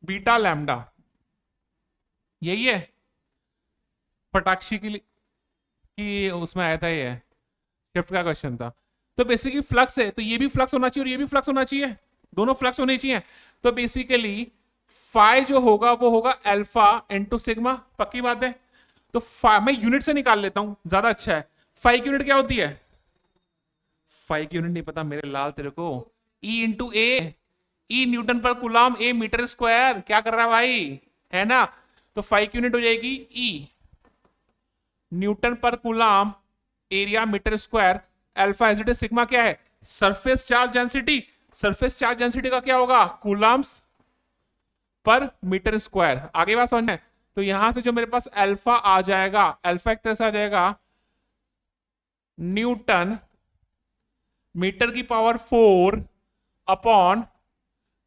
Speaker 1: बीटा लैम्डा, यही है पटाक्षी की उसमें आया था, ये शिफ्ट का क्वेश्चन था। तो बेसिकली फ्लक्स है, तो ये भी फ्लक्स होना चाहिए और ये भी फ्लक्स होना चाहिए, दोनों फ्लक्स होने चाहिए। तो बेसिकली फाई जो होगा वो होगा अल्फा इनटू सिग्मा, पक्की बात है। तो मैं यूनिट से निकाल लेता हूं, ज्यादा अच्छा है। फाई की यूनिट क्या होती है? फाई की यूनिट नहीं पता मेरे लाल तेरे को? ई इंटू ए, ई न्यूटन पर कूलम, ए मीटर स्क्वायर, क्या कर रहा है भाई, है ना? तो फाई की यूनिट हो जाएगी E newton per coulomb, area metre square, alpha as it is, sigma क्या है? Surface charge density. Surface charge density का क्या होगा? कूलम्स पर मीटर स्क्वायर। आगे बात समझना है। तो यहां से जो मेरे पास अल्फा आ जाएगा, अल्फा एक तरह से आ जाएगा न्यूटन मीटर की पावर 4 अपॉन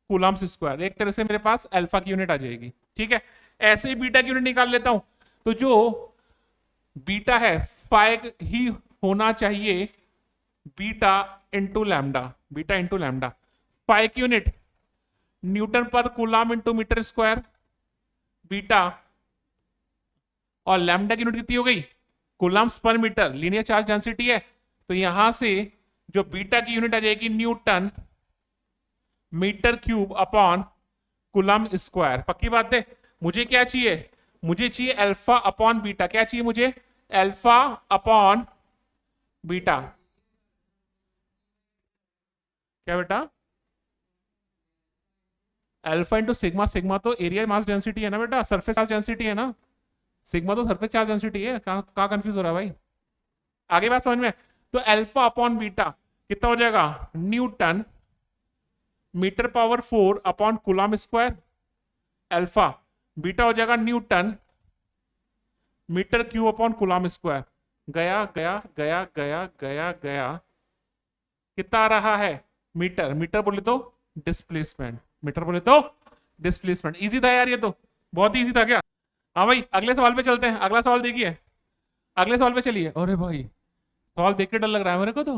Speaker 1: कूलम्स स्क्वायर, एक तरह से मेरे पास अल्फा की यूनिट आ जाएगी। ठीक है, ऐसे ही बीटा की यूनिट निकाल लेता हूं। तो जो बीटा है फाई ही होना चाहिए beta into lambda, beta into lambda. Phi की unit newton per coulomb into metre square beta, और लैम्डा की यूनिट कितनी हो गई? कूलम्स पर मीटर, लीनियर चार्ज डेंसिटी है। तो यहां से जो बीटा की यूनिट आ जाएगी newton metre cube upon coulomb square. पक्की बात है। मुझे क्या चाहिए? मुझे चाहिए अल्फा अपॉन बीटा। क्या चाहिए मुझे? Alpha upon beta. क्या बेटा? अल्फा इंटू सिग्मा, सिग्मा तो एरिया मास डेंसिटी है ना बेटा, सरफेस चार्ज डेंसिटी है ना, सिग्मा तो सरफेस चार्ज डेंसिटी है। कहाँ कंफ्यूज हो रहा है भाई? आगे बात समझ में। तो अल्फा अपॉन बीटा कितना हो जाएगा? Newton metre power 4 upon coulomb square alpha, beta हो जाएगा newton metre cube upon coulomb square. गया गया गया गया गया गया, कितना आ रहा है? मीटर, मीटर बोले तो डिस्प्लेसमेंट, मीटर बोले तो डिस्प्लेसमेंट। इजी था यार, ये तो बहुत इजी था क्या? हाँ भाई अगले सवाल पे चलते हैं। अगला सवाल देखिए, अगले सवाल पे चलिए। अरे भाई सवाल देख के डर लग रहा है मेरे को, तो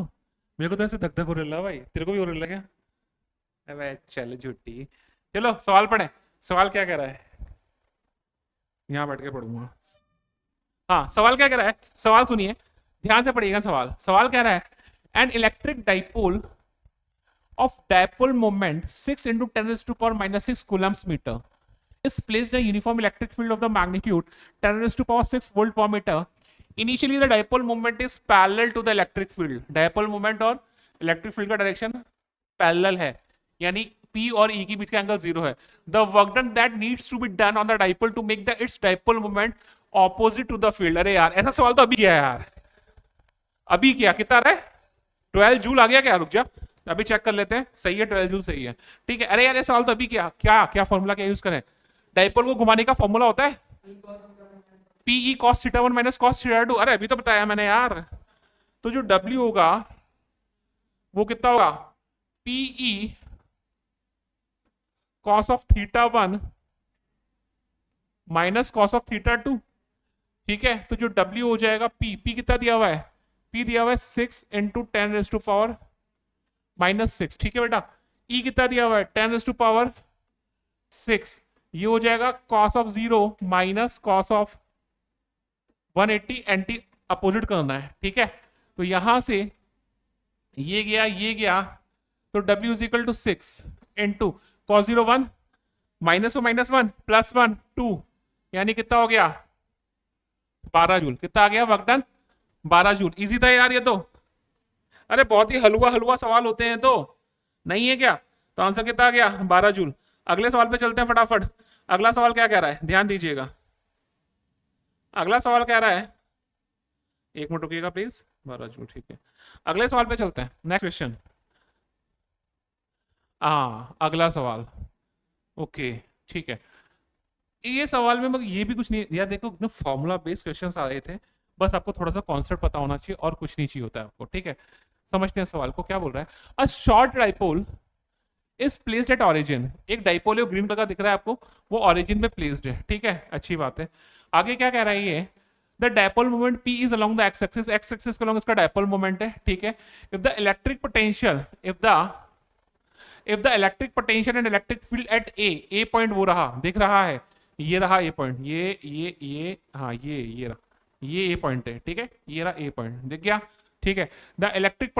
Speaker 1: मेरे को तो ऐसे धक धक हो रहा है भाई, तेरे को भी हो रहा है क्या? अबे चल झूठी। चलो सवाल पढ़े, सवाल क्या कह रहा है? यहाँ बैठ के पढ़ूंगा। हाँ सवाल क्या कह रहा है, सवाल सुनिए ध्यान से पढ़िएगा। सवाल सवाल कह रहा है an electric dipole of dipole moment 6 into 10 raised to power minus 6 coulombs meter is placed in a uniform electric field of the magnitude 10 raised to power 6 volt per meter. Initially the dipole moment is parallel to the electric field. dipole moment और electric field का direction parallel है, यानी P और E के बीच का angle 0 है. The work done that needs to be done on the dipole to make the its dipole moment opposite to the field. अरे यार ऐसा सवाल तो अभी किया है यार, अभी किया। कितना रहा है? 12 जूल आ गया क्या? रुक जा अभी चेक कर लेते हैं। सही है 12 जूल सही है, ठीक है। अरे यार ये सवाल तो अभी क्या क्या क्या फॉर्मूला क्या यूज करें? डाइपोल को घुमाने का फॉर्मूला होता है PE cos theta 1 minus cos theta 2। अरे अभी तो बताया मैंने यार। तो जो डब्ल्यू होगा वो कितना होगा? PE cos of theta 1 minus cos of theta 2, ठीक है। तो जो डब्ल्यू हो जाएगा पी कितना दिया हुआ है? पी दिया हुआ है 6 इंटू 10 रेज टू पावर -6, ठीक है बेटा। ई कितना दिया हुआ है? 10 रेज टू पावर 6, ये हो जाएगा cos of 0 minus cos of 180, anti opposite करना है, ठीक है। तो यहां से ये गया, तो W is equal to 6 into cos 0 1 minus -1 plus 1 2, यानी कितना हो गया? 12 जूल। कितना आ गया वर्क डन? 12 जूल। इजी था यार ये तो। अरे बहुत ही हलवा सवाल होते हैं तो, नहीं है क्या? तो आंसर कितना आ गया? 12 जूल। अगले सवाल पे चलते हैं फटाफट। अगला सवाल क्या कह रहा है, ध्यान दीजिएगा। अगला सवाल कह रहा है, एक मिनट रुकिएगा प्लीज। 12 जूल, ठीक है। अगले सवाल पे चलते हैं, नेक्स्ट क्वेश्चन। हाँ अगला सवाल। ओके ठीक है। ये सवाल में मगर ये भी कुछ नहीं यार, देखो एकदम फॉर्मूला बेस्ड क्वेश्चंस आ रहे थे, बस आपको थोड़ा सा कॉन्सेप्ट पता होना चाहिए और कुछ नहीं चाहिए होता है आपको, ठीक है। समझते हैं सवाल को क्या बोल रहा है। A short dipole is placed at origin, एक डाइपोल है ग्रीन कलर का दिख रहा है आपको, वो ऑरिजिन में प्लेस्ड है, ठीक है, अच्छी बात है। आगे क्या कह रहा है ये, the dipole moment P is along the x axis, x axis के अलोंग इसका डाइपोल मोमेंट है, ठीक है। If the electric potential, if the electric potential and electric field at a point वो रहा, दिख रहा है, ये रहा ए पॉइंट, ये हाँ ये रहा, ये ए पॉइंट है, ठीक है, ये रहा ए पॉइंट, दिख गया, ठीक है। The electric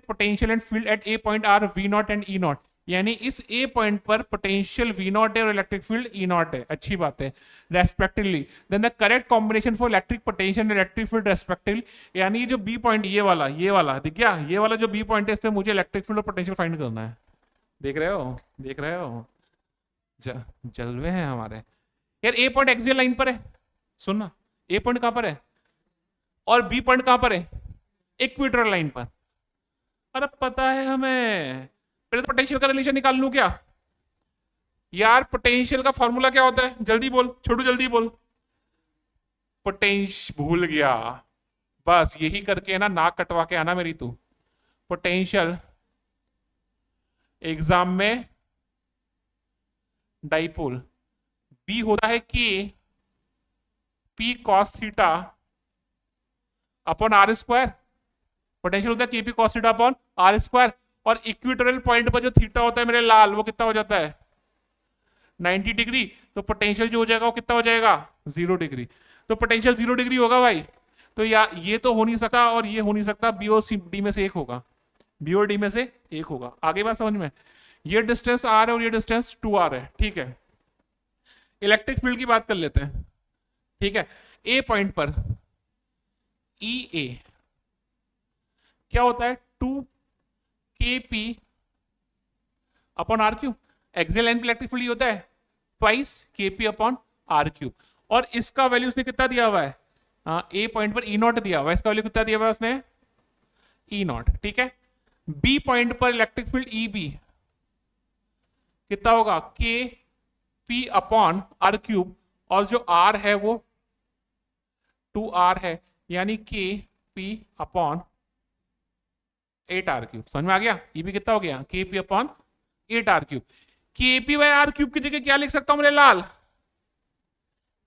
Speaker 1: potential and field at a point R V naught and E naught, यानी इस ए पॉइंट पर पोटेंशियल वी नॉट है और इलेक्ट्रिक फील्ड ई नॉट है, अच्छी बात है, respectively. Then the correct combination for electric potential and electric field respectively, यानी जो बी पॉइंट ये वाला दिख गया, ये वाला जो बी पॉइंट है इस पे मुझे इलेक्ट्रिक फील्ड और पोटेंशियल फाइंड करना है। देख रहे हो, देख रहे हो, जलवे हैं हमारे यार। ए पॉइंट एक्सियल लाइन पर है, सुनना, ए पॉइंट कहां पर है और बी पॉइंट कहां पर है, इक्वेटोरियल लाइन पर। अरे पता है हमें, पहले तो पोटेंशियल का रिलेशन निकाल लूं क्या यार, पोटेंशियल का फॉर्मूला क्या होता है, जल्दी बोल छोटू जल्दी बोल। पोटेंशियल भूल गया, बस यही करके ना नाक कटवा के आना मेरी तू। पोटेंशियल एग्जाम में डाइपोल बी होता है K P cos theta upon R square, potential होता है K P cos theta upon R square, और इक्वेटोरियल पॉइंट पर जो थीटा होता है मेरे लाल, वो कितना हो जाता है 90 डिग्री, तो पोटेंशियल जो हो जाएगा वो कितना हो जाएगा 0 डिग्री, तो पोटेंशियल 0 डिग्री होगा भाई। तो या ये तो हो नहीं सकता और ये हो नहीं सकता, बी और डी में से एक होगा, बी और डी में से एक होगा। आगे बात समझ में, ये डिस्टेंस आर है और ये डिस्टेंस 2r है, ठीक है। इलेक्ट्रिक फील्ड की बात कर लेते हैं, ठीक है। ए पॉइंट पर ई ए क्या होता है 2kp upon R cube, axial line पे इलेक्ट्रिक फील्ड होता है twice kp upon R cube, और इसका वैल्यू उसने कितना दिया हुआ है, ए पॉइंट पर ई नॉट दिया हुआ है, इसका वैल्यू कितना दिया हुआ है उसने ई नॉट, ठीक है। बी पॉइंट पर इलेक्ट्रिक फील्ड ई बी कितना होगा के पी अपॉन आर क्यूब, और जो आर है वो 2r है, यानी के पी अपॉन 8r क्यूब, समझ में आ गया। ये भी कितना हो गया के पी अपॉन 8r क्यूब। के पी बाय आर क्यूब की जगह क्या लिख सकता हूं मेरे लाल,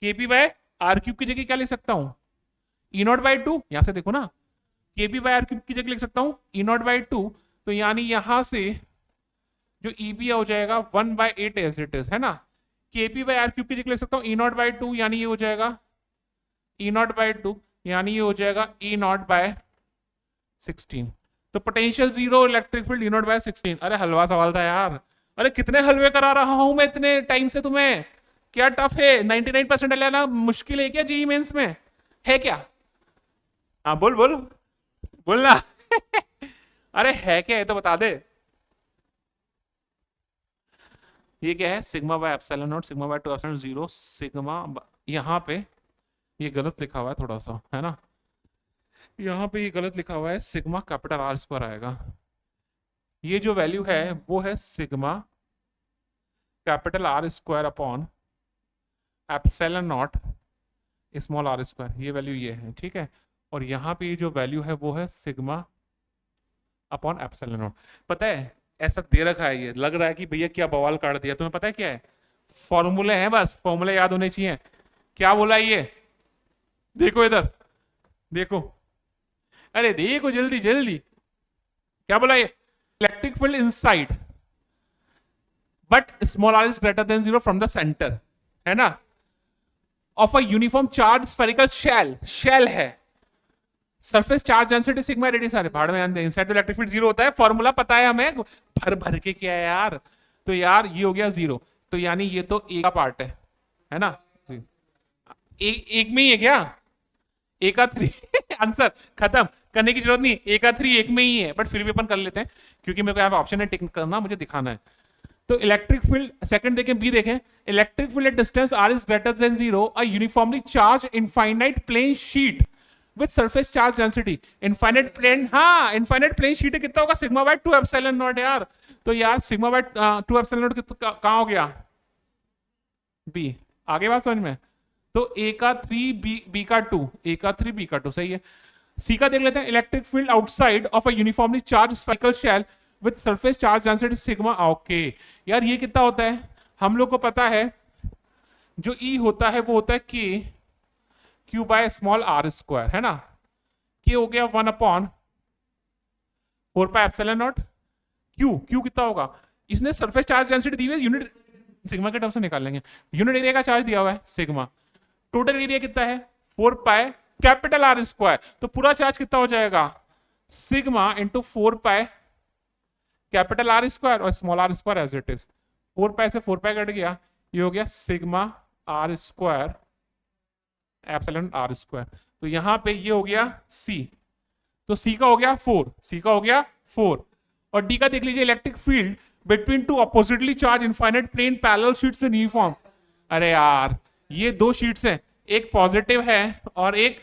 Speaker 1: के पी बाय आर क्यूब की जगह क्या लिख सकता हूं, ई नॉट बाई 2, यहां से देखो ना, के पी बाय आर क्यूब की जगह लिख सकता हूं ई नॉट बाई 2, तो यानी यहां से जो ई बी हो जाएगा 1/8 एज इट इज, है ना। के पी बाय आर क्यूब की जगह लिख सकता हूं ई नॉट बाई 2, यानी ये हो जाएगा ई नॉट बाई 2, यानी ये हो जाएगा ई नॉट बाय 16, तो potential 0, electric field E naught by 16। अरे हलवा सवाल था यार, अरे कितने हलवे करा रहा हूं मैं इतने टाइम से तुम्हें, क्या टफ है, 99% लेना मुश्किल है क्या जेईई मेंस में, है क्या, हाँ बोल बोल बोलना अरे है क्या, है तो बता दे। ये क्या है, sigma by epsilon not, sigma bye 2 epsilon 0 sigma, यहाँ पे ये गलत लिखा हुआ है थोड़ा सा, है ना, यहाँ पे ये गलत लिखा हुआ है, सिग्मा कैपिटल आर स्क्वायर आएगा, ये जो वैल्यू है वो है sigma capital are square upon epsilon naught small are square, ये वैल्यू ये है, ठीक है। और यहाँ पे ये जो वैल्यू है वो है सिग्मा अपॉन एप्सिलॉन नॉट। पता है ऐसा दे रखा है, ये लग रहा है कि भैया क्या बवाल काट दिया, तुम्हें पता है क्या है, फॉर्मूले हैं, बस फॉर्मूले याद होने चाहिए। क्या बोला ये, देखो इधर देखो, अरे देखो जल्दी जल्दी, क्या बोला ये, electric field inside but small r is greater than 0 from the centre, है ना, of a uniform charge spherical shell, shell है, surface charge density sigma radius, अरे भाड़ में इनसाइड तो इलेक्ट्रिक फील्ड 0 होता है, फॉर्मूला पता है हमें, भर भर के क्या है यार, तो यार ये हो गया 0, तो यानी ये तो ए का पार्ट है ना, एक में ही है क्या, ए का 3 आंसर खत्म करने की जरूरत नहीं, ए का 3 एक में ही है, बट फिर भी अपन कर लेते हैं क्योंकि मेरे को यहाँ पे ऑप्शन है टिक करना, मुझे दिखाना है। तो इलेक्ट्रिक फील्ड सेकंड देखें, बी देखें, electric field at distance r is greater than 0 a uniformly charge infinite plane sheet with surface charge density infinite plane, हाँ इनफाइनाइट प्लेन शीट है, कितना होगा सिग्मा बाय 2 एप्सिलॉन नॉट यार। तो यार sigma bye 2 epsilon not कहां हो गया, बी। आगे बात समझ में। तो ए का 3 बी का 2, ए का 3 बी का 2 सही है। सी का देख लेते हैं, electric field outside of a uniformly charge spherical shell with surface charge density sigma. Okay यार ये कितना होता है, हम लोग को पता है जो ई होता है वो होता है K Q by small are square, है ना। के हो गया 1/4 pi epsilon naught. Q Q कितना होगा, इसने सरफेस चार्ज डेंसिटी दी हुई है, यूनिट सिग्मा के टर्म से निकाल लेंगे। यूनिट एरिया का चार्ज दिया हुआ है सिग्मा, टोटल एरिया कितना है 4 पाई कैपिटल आर स्क्वायर। तो पूरा चार्ज कितना हो जाएगा sigma into 4 pi capital are square और small are square as it is. 4 pi से 4 पाई कट गया, ये हो गया sigma r square epsilon r square. तो यहां पे ये हो गया सी, तो सी का हो गया 4, सी का हो गया 4। और डी का देख लीजिए, electric field between two oppositely charge infinite plane parallel sheets with uniform. अरे यार ये दो शीट्स हैं, एक पॉजिटिव है और एक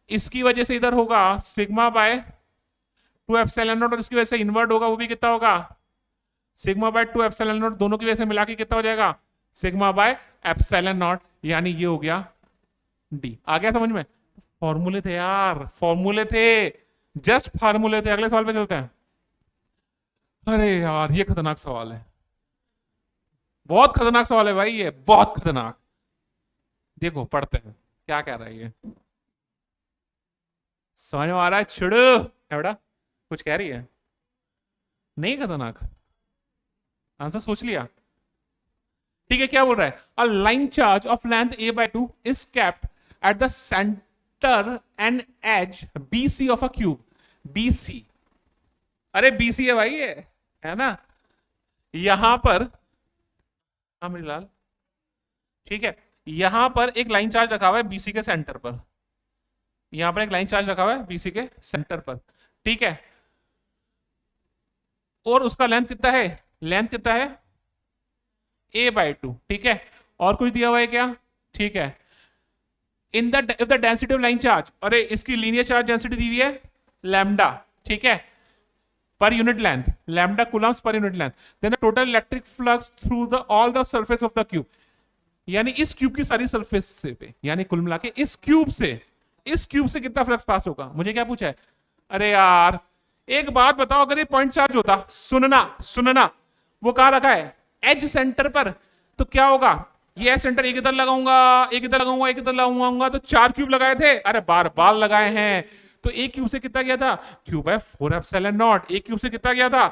Speaker 1: इसकी वजह से इधर होगा सिग्मा बाय 2 एप्सिलॉन नॉट, और इसकी वजह से इन्वर्ट होगा, वो भी कितना होगा सिग्मा बाय 2 एप्सिलॉन नॉट, दोनों की वजह से मिला के कितना हो जाएगा सिग्मा बाय एप्सिलॉन नॉट, यानी ये हो गया डी। आ गया समझ में। फॉर्मूले थे यार, फॉर्मूले थे, जस्ट फॉर्मूले थे। अगले सवाल पे चलते हैं। अरे यार ये खतरनाक सवाल है, बहुत खतरनाक सवाल है भाई, ये बहुत खतरनाक। देखो पढ़ते हैं क्या कह रहा है ये, समझ में आ रहा है। छिड़ एवड़ा कुछ कह रही है, नहीं खतरनाक, आंसर सोच लिया ठीक है। क्या बोल रहा है, a line charge of length a by 2 is kept at the centre and edge BC of a cube. BC, अरे BC है भाई ये, है ना। यहां पर लाल ठीक है, यहां पर एक लाइन चार्ज रखा हुआ है BC के सेंटर पर, यहां पर एक लाइन चार्ज रखा हुआ है BC के सेंटर पर, ठीक है। और उसका लेंथ कितना है, लेंथ कितना है a by 2, ठीक है। और कुछ दिया हुआ है क्या, ठीक है। In the if the density of line charge, अरे इसकी लीनियर चार्ज डेंसिटी दी हुई है लैम्डा, ठीक है, per unit length, lambda coulombs per unit length, then the total electric flux through the all the surface of the cube, यानी इस cube की सारी सरफेस से पे, यानी कुल मिला के इस क्यूब से कितना फ्लक्स पास होगा। मुझे क्या पूछा है, अरे यार एक बात बताओ, अगर ये पॉइंट चार्ज होता, सुनना वो कहां रखा है एज सेंटर पर, तो क्या होगा, ये सेंटर एक इधर लगाऊंगा, एक इधर लगाऊंगा, एक इधर लगाऊंगा, तो 4 क्यूब लगाए थे, अरे बार लगाए हैं। तो एक क्यूब से कितना गया था क्यूब बाय 4 एप्सिलॉन नॉट, एक क्यूब से कितना गया था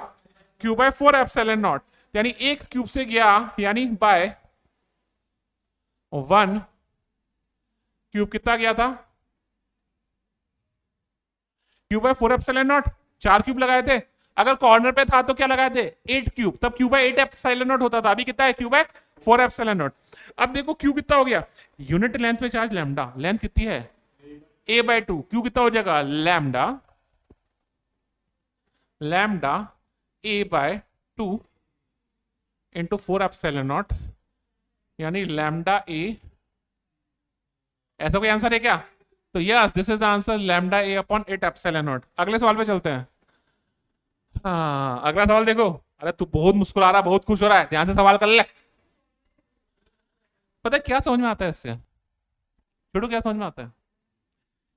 Speaker 1: क्यूब बाय 4 एप्सिलॉन नॉट, यानी एक क्यूब से गया यानी बाय 1 क्यूब कितना गया था cube by 4 epsilon not, 4 cube लगाए थे। अगर कॉर्नर पे था तो क्या लगाए थे 8 क्यूब, तब क्यूब बाय 8 एप्सिलॉन नॉट होता था, अभी कितना है क्यूब बाय 4 एप्सिलॉन नॉट। अब देखो क्यू कितना हो गया, यूनिट लेंथ पे चार्ज लैम्डा, लेंथ कितनी है a by 2, क्यू कितना हो जाएगा lambda a by 2 into 4 epsilon not, यानी लैम्डा a। ऐसा कोई आंसर है क्या, तो yes this is the answer, lambda a upon 8 epsilon not. अगले सवाल पे चलते हैं। हाँ अगला सवाल देखो, अरे तू बहुत मुस्कुरा रहा, बहुत खुश हो रहा है, ध्यान से सवाल कर ले। पता है क्या समझ में आता है इससे, छोड़ो क्या समझ में आता है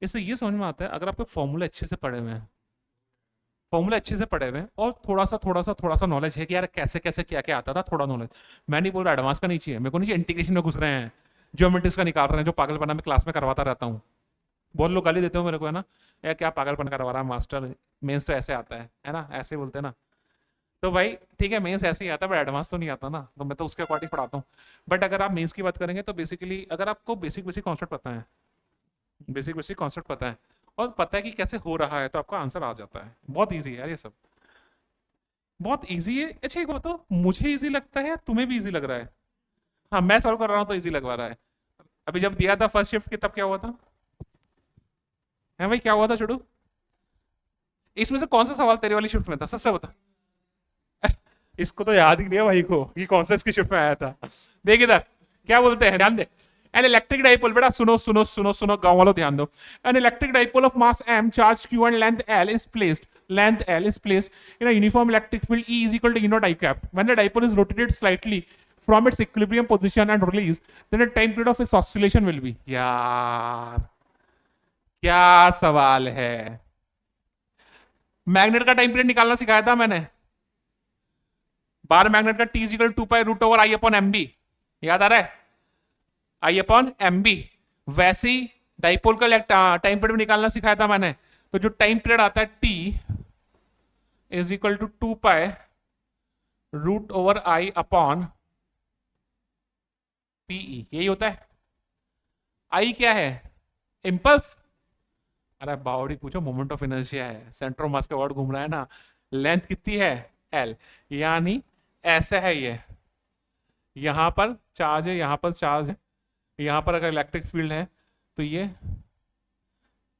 Speaker 1: इससे, ये समझ में आता है अगर आपके फॉर्मूले अच्छे से पढ़े हुए हैं, फॉर्मूला अच्छे से पढ़े हुए हैं और थोड़ा सा नॉलेज है कि यार कैसे कैसे क्या क्या आता था, थोड़ा नॉलेज। मैं नहीं बोल रहा एडवांस का नहीं चाहिए मेरे को, नहीं चाहिए इंटीग्रेशन में घुस रहे हैं, ज्योमेट्रिक्स का निकाल रहे हैं, जो पागलपना में क्लास में करवाता रहता हूँ। बहुत लोग गाली देते हो मेरे को, है ना, यार क्या पागलपन करवा रहा है मास्टर, मेंस तो ऐसे आता है ना, ऐसे बोलते हैं ना। तो भाई ठीक है मेंस ऐसे ही आता है, बट एडवांस तो नहीं आता ना, तो मैं तो उसके अकॉर्डिंग पढ़ाता हूँ। बट अगर आप मेंस की बात करेंगे तो बेसिकली अगर आपको बेसिक कॉन्सेप्ट पता है, बेसिक कॉन्सेप्ट पता है और पता है कि कैसे हो रहा है, तो आपका आंसर आ जाता है। बहुत इजी है यार ये सब, बहुत इजी है। अच्छा एक बात तो मुझे इजी लगता है या तुम्हें भी इजी लग रहा है, हाँ मैं सॉल्व कर रहा हूँ तो इजी लगवा रहा है। अभी जब दिया था फर्स्ट शिफ्ट की तब क्या हुआ था, है भाई क्या हुआ था छोटू, इसमें से कौन सा सवाल तेरे वाली शिफ्ट में था, सच से बता। इसको तो याद ही नहीं है भाई को कि कौन सा इसकी शिफ्ट में आया था। देख इधर क्या बोलते हैं, ध्यान दे, एन इलेक्ट्रिक डाइपोल, बेटा सुनो सुनो सुनो सुनो, गांव वालों ध्यान दो। An electric dipole of mass m, charge q and length l is placed in a uniform electric field E is equal to E naught I cap. When the dipole is rotated slightly from its equilibrium position and released, then the time period of its oscillation will be। यार क्या सवाल है। Magnet का time period निकालना सिखाया था मैंने, bar magnet का T equal 2 root over I upon MB, याद आ रहा है, I अपॉन MB। वैसे ही डाइपोल का टाइम पीरियड निकालना सिखाया था मैंने। तो जो टाइम पीरियड आता है T is equal to 2 root over I upon PE, यही होता है। I क्या है, इंपल्स। अरे बावड़ी पूछो, मोमेंट ऑफ इनर्शिया है, सेंटर ऑफ मास का वर्ड घूम रहा है ना। लेंथ कितनी है, L, यानी ऐसा है ये, यहां पर चार्ज है, यहां पर चार्ज है, यहां पर अगर इलेक्ट्रिक फील्ड है तो ये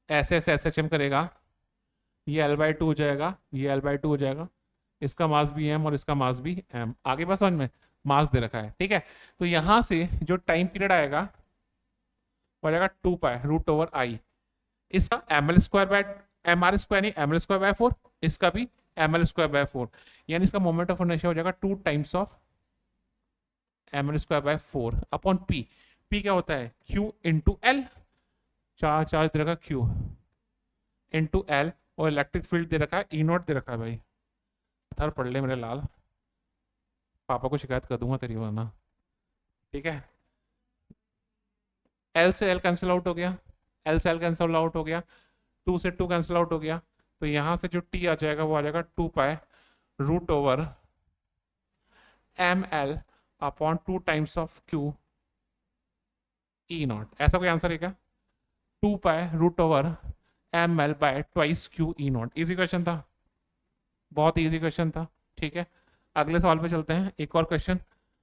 Speaker 1: ऐसे ऐसे SHM करेगा, ये L/2 हो जाएगा, ये L/2 हो जाएगा, इसका मास भी M और इसका मास भी M। आगे पास समझ में, मास दे रखा है, ठीक है। तो यहां से जो टाइम पीरियड आएगा वो आ जाएगा 2 रूट ओवर I, इसका mr² नहीं ml²/4, इसका भी ml²/4, यानी इसका मोमेंट ऑफ इनर्शिया हो जाएगा 2 times of ml²/4 upon P। P क्या होता है, Q इंटू L, चार्ज दे रखा Q इंटू L, और इलेक्ट्रिक फील्ड दे रखा है E0 दे रखा है। भाई थर पढ़ ले मेरे लाल, पापा को शिकायत कर दूंगा तेरी वरना, ठीक है। L से L कैंसिल आउट हो गया, L से L कैंसिल आउट हो गया, 2 से 2 कैंसिल आउट हो गया, तो यहां से जो T आ जाएगा वो आ जाएगा 2 root over ml upon 2 times of Q E0। ऐसा कोई आंसर है क्या, 2 root over ml by twice Q E0। Easy question था, बहुत इजी क्वेश्चन था, ठीक है। अगले सवाल पे चलते हैं, एक और क्वेश्चन,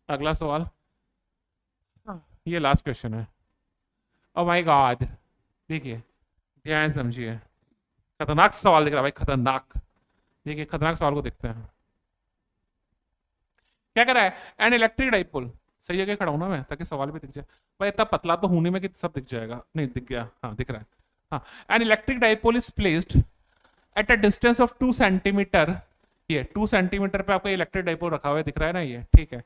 Speaker 1: अगला सवाल, ये लास्ट क्वेश्चन है। ओ माय गॉड, देखिए ध्यान समझिए, खतरनाक सवाल दिख रहा है भाई, खतरनाक। देखिए खतरनाक सवाल को देखते हैं, क्या कह रहा है, एन इलेक्ट्रिक डाइपोल, सही जगह खड़ा हूं ना मैं ताकि सवाल भी दिख जाए भाई, इतना पतला तो होने में कि सब दिख जाएगा, नहीं दिख गया, हाँ दिख रहा है, हाँ। An electric dipole is placed at a distance of 2 centimetre, ये 2 सेंटीमीटर पे आपका इलेक्ट्रिक डाइपोल रखा हुआ है, दिख रहा है ना ये, ठीक है।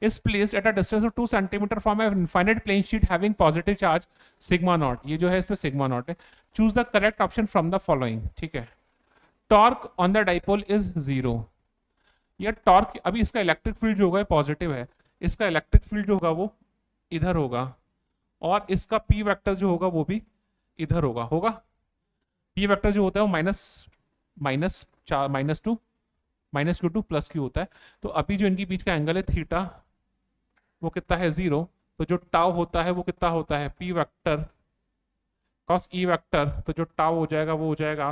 Speaker 1: is placed at a distance of 2 centimeter from an infinite plane sheet having positive charge sigma naught, ये जो है इस पे sigma naught है। choose the correct option from the following, ठीक है। torque on the dipole is 0, ये torque, अभी इसका इलेक्ट्रिक फील्ड जो होगा पॉजिटिव है, इसका इलेक्ट्रिक फील्ड जो होगा वो इधर होगा, और इसका पी वेक्टर जो होगा वो भी इधर होगा। पी वेक्टर जो होता है वो माइनस Q2 प्लस Q होता है। तो अभी जो इनके बीच का एंगल है थीटा, वो कितना है 0, तो जो टाउ होता है वो कितना होता है, P vector cos E vector, तो जो टाउ हो जाएगा वो हो जाएगा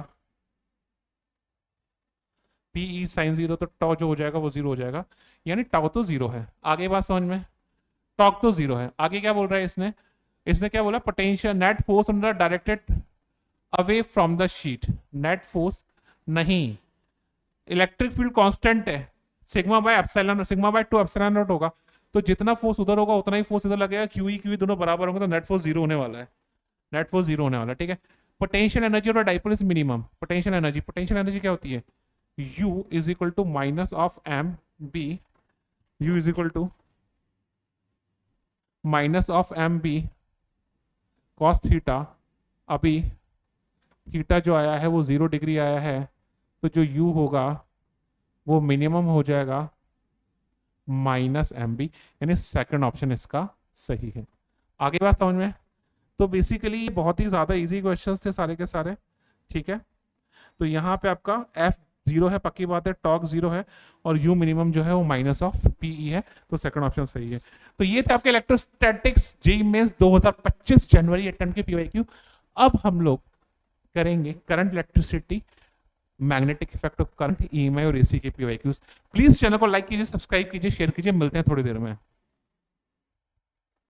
Speaker 1: पी ई साइन 0, तो टाउ जो हो जाएगा वो 0 हो जाएगा, यानी टाउ तो 0 है। आगे बात समझ में, टॉर्क तो 0 है। आगे क्या बोल रहा है इसने क्या बोला, potential net force on the directed away from the sheet, net force नहीं, इलेक्ट्रिक फील्ड कांस्टेंट है, सिग्मा बाय 2 एप्सिलॉन नॉट होगा, तो जितना फोर्स उधर होगा उतना ही फोर्स इधर लगेगा, क्यू दोनों बराबर होंगे, तो नेट फोर्स 0 होने वाला है, नेट फोर्स 0 होने वाला है, ठीक है। पोटेंशियल एनर्जी और dipole is minimum, potential energy क्या होती है, U is equal to minus of M B, U is equal to minus of M B cos theta. अभी थीटा जो आया है वो 0 डिग्री आया है, तो जो U होगा वो मिनिमम हो जाएगा माइनस एम बी, यानी सेकंड ऑप्शन इसका सही है। आगे बात समझ में, तो बेसिकली ये बहुत ही ज्यादा इजी क्वेश्चंस थे सारे के सारे, ठीक है। तो यहाँ पे आपका F 0 है, पक्की बात है, टॉर्क 0 है, और U मिनिमम जो है वो माइनस ऑफ PE है, तो सेकंड ऑप्शन सही है। तो ये थे आपके इलेक्ट्रोस्टैटिक्स जेईई मेंस 2025 जनवरी अटेम्प्ट के PYQ। अब हम लोग करेंगे current electricity, magnetic effect of current, EMI और AC के PYQs। प्लीज चैनल को लाइक कीजिए, सब्सक्राइब कीजिए, शेयर कीजिए, मिलते हैं थोड़ी देर में।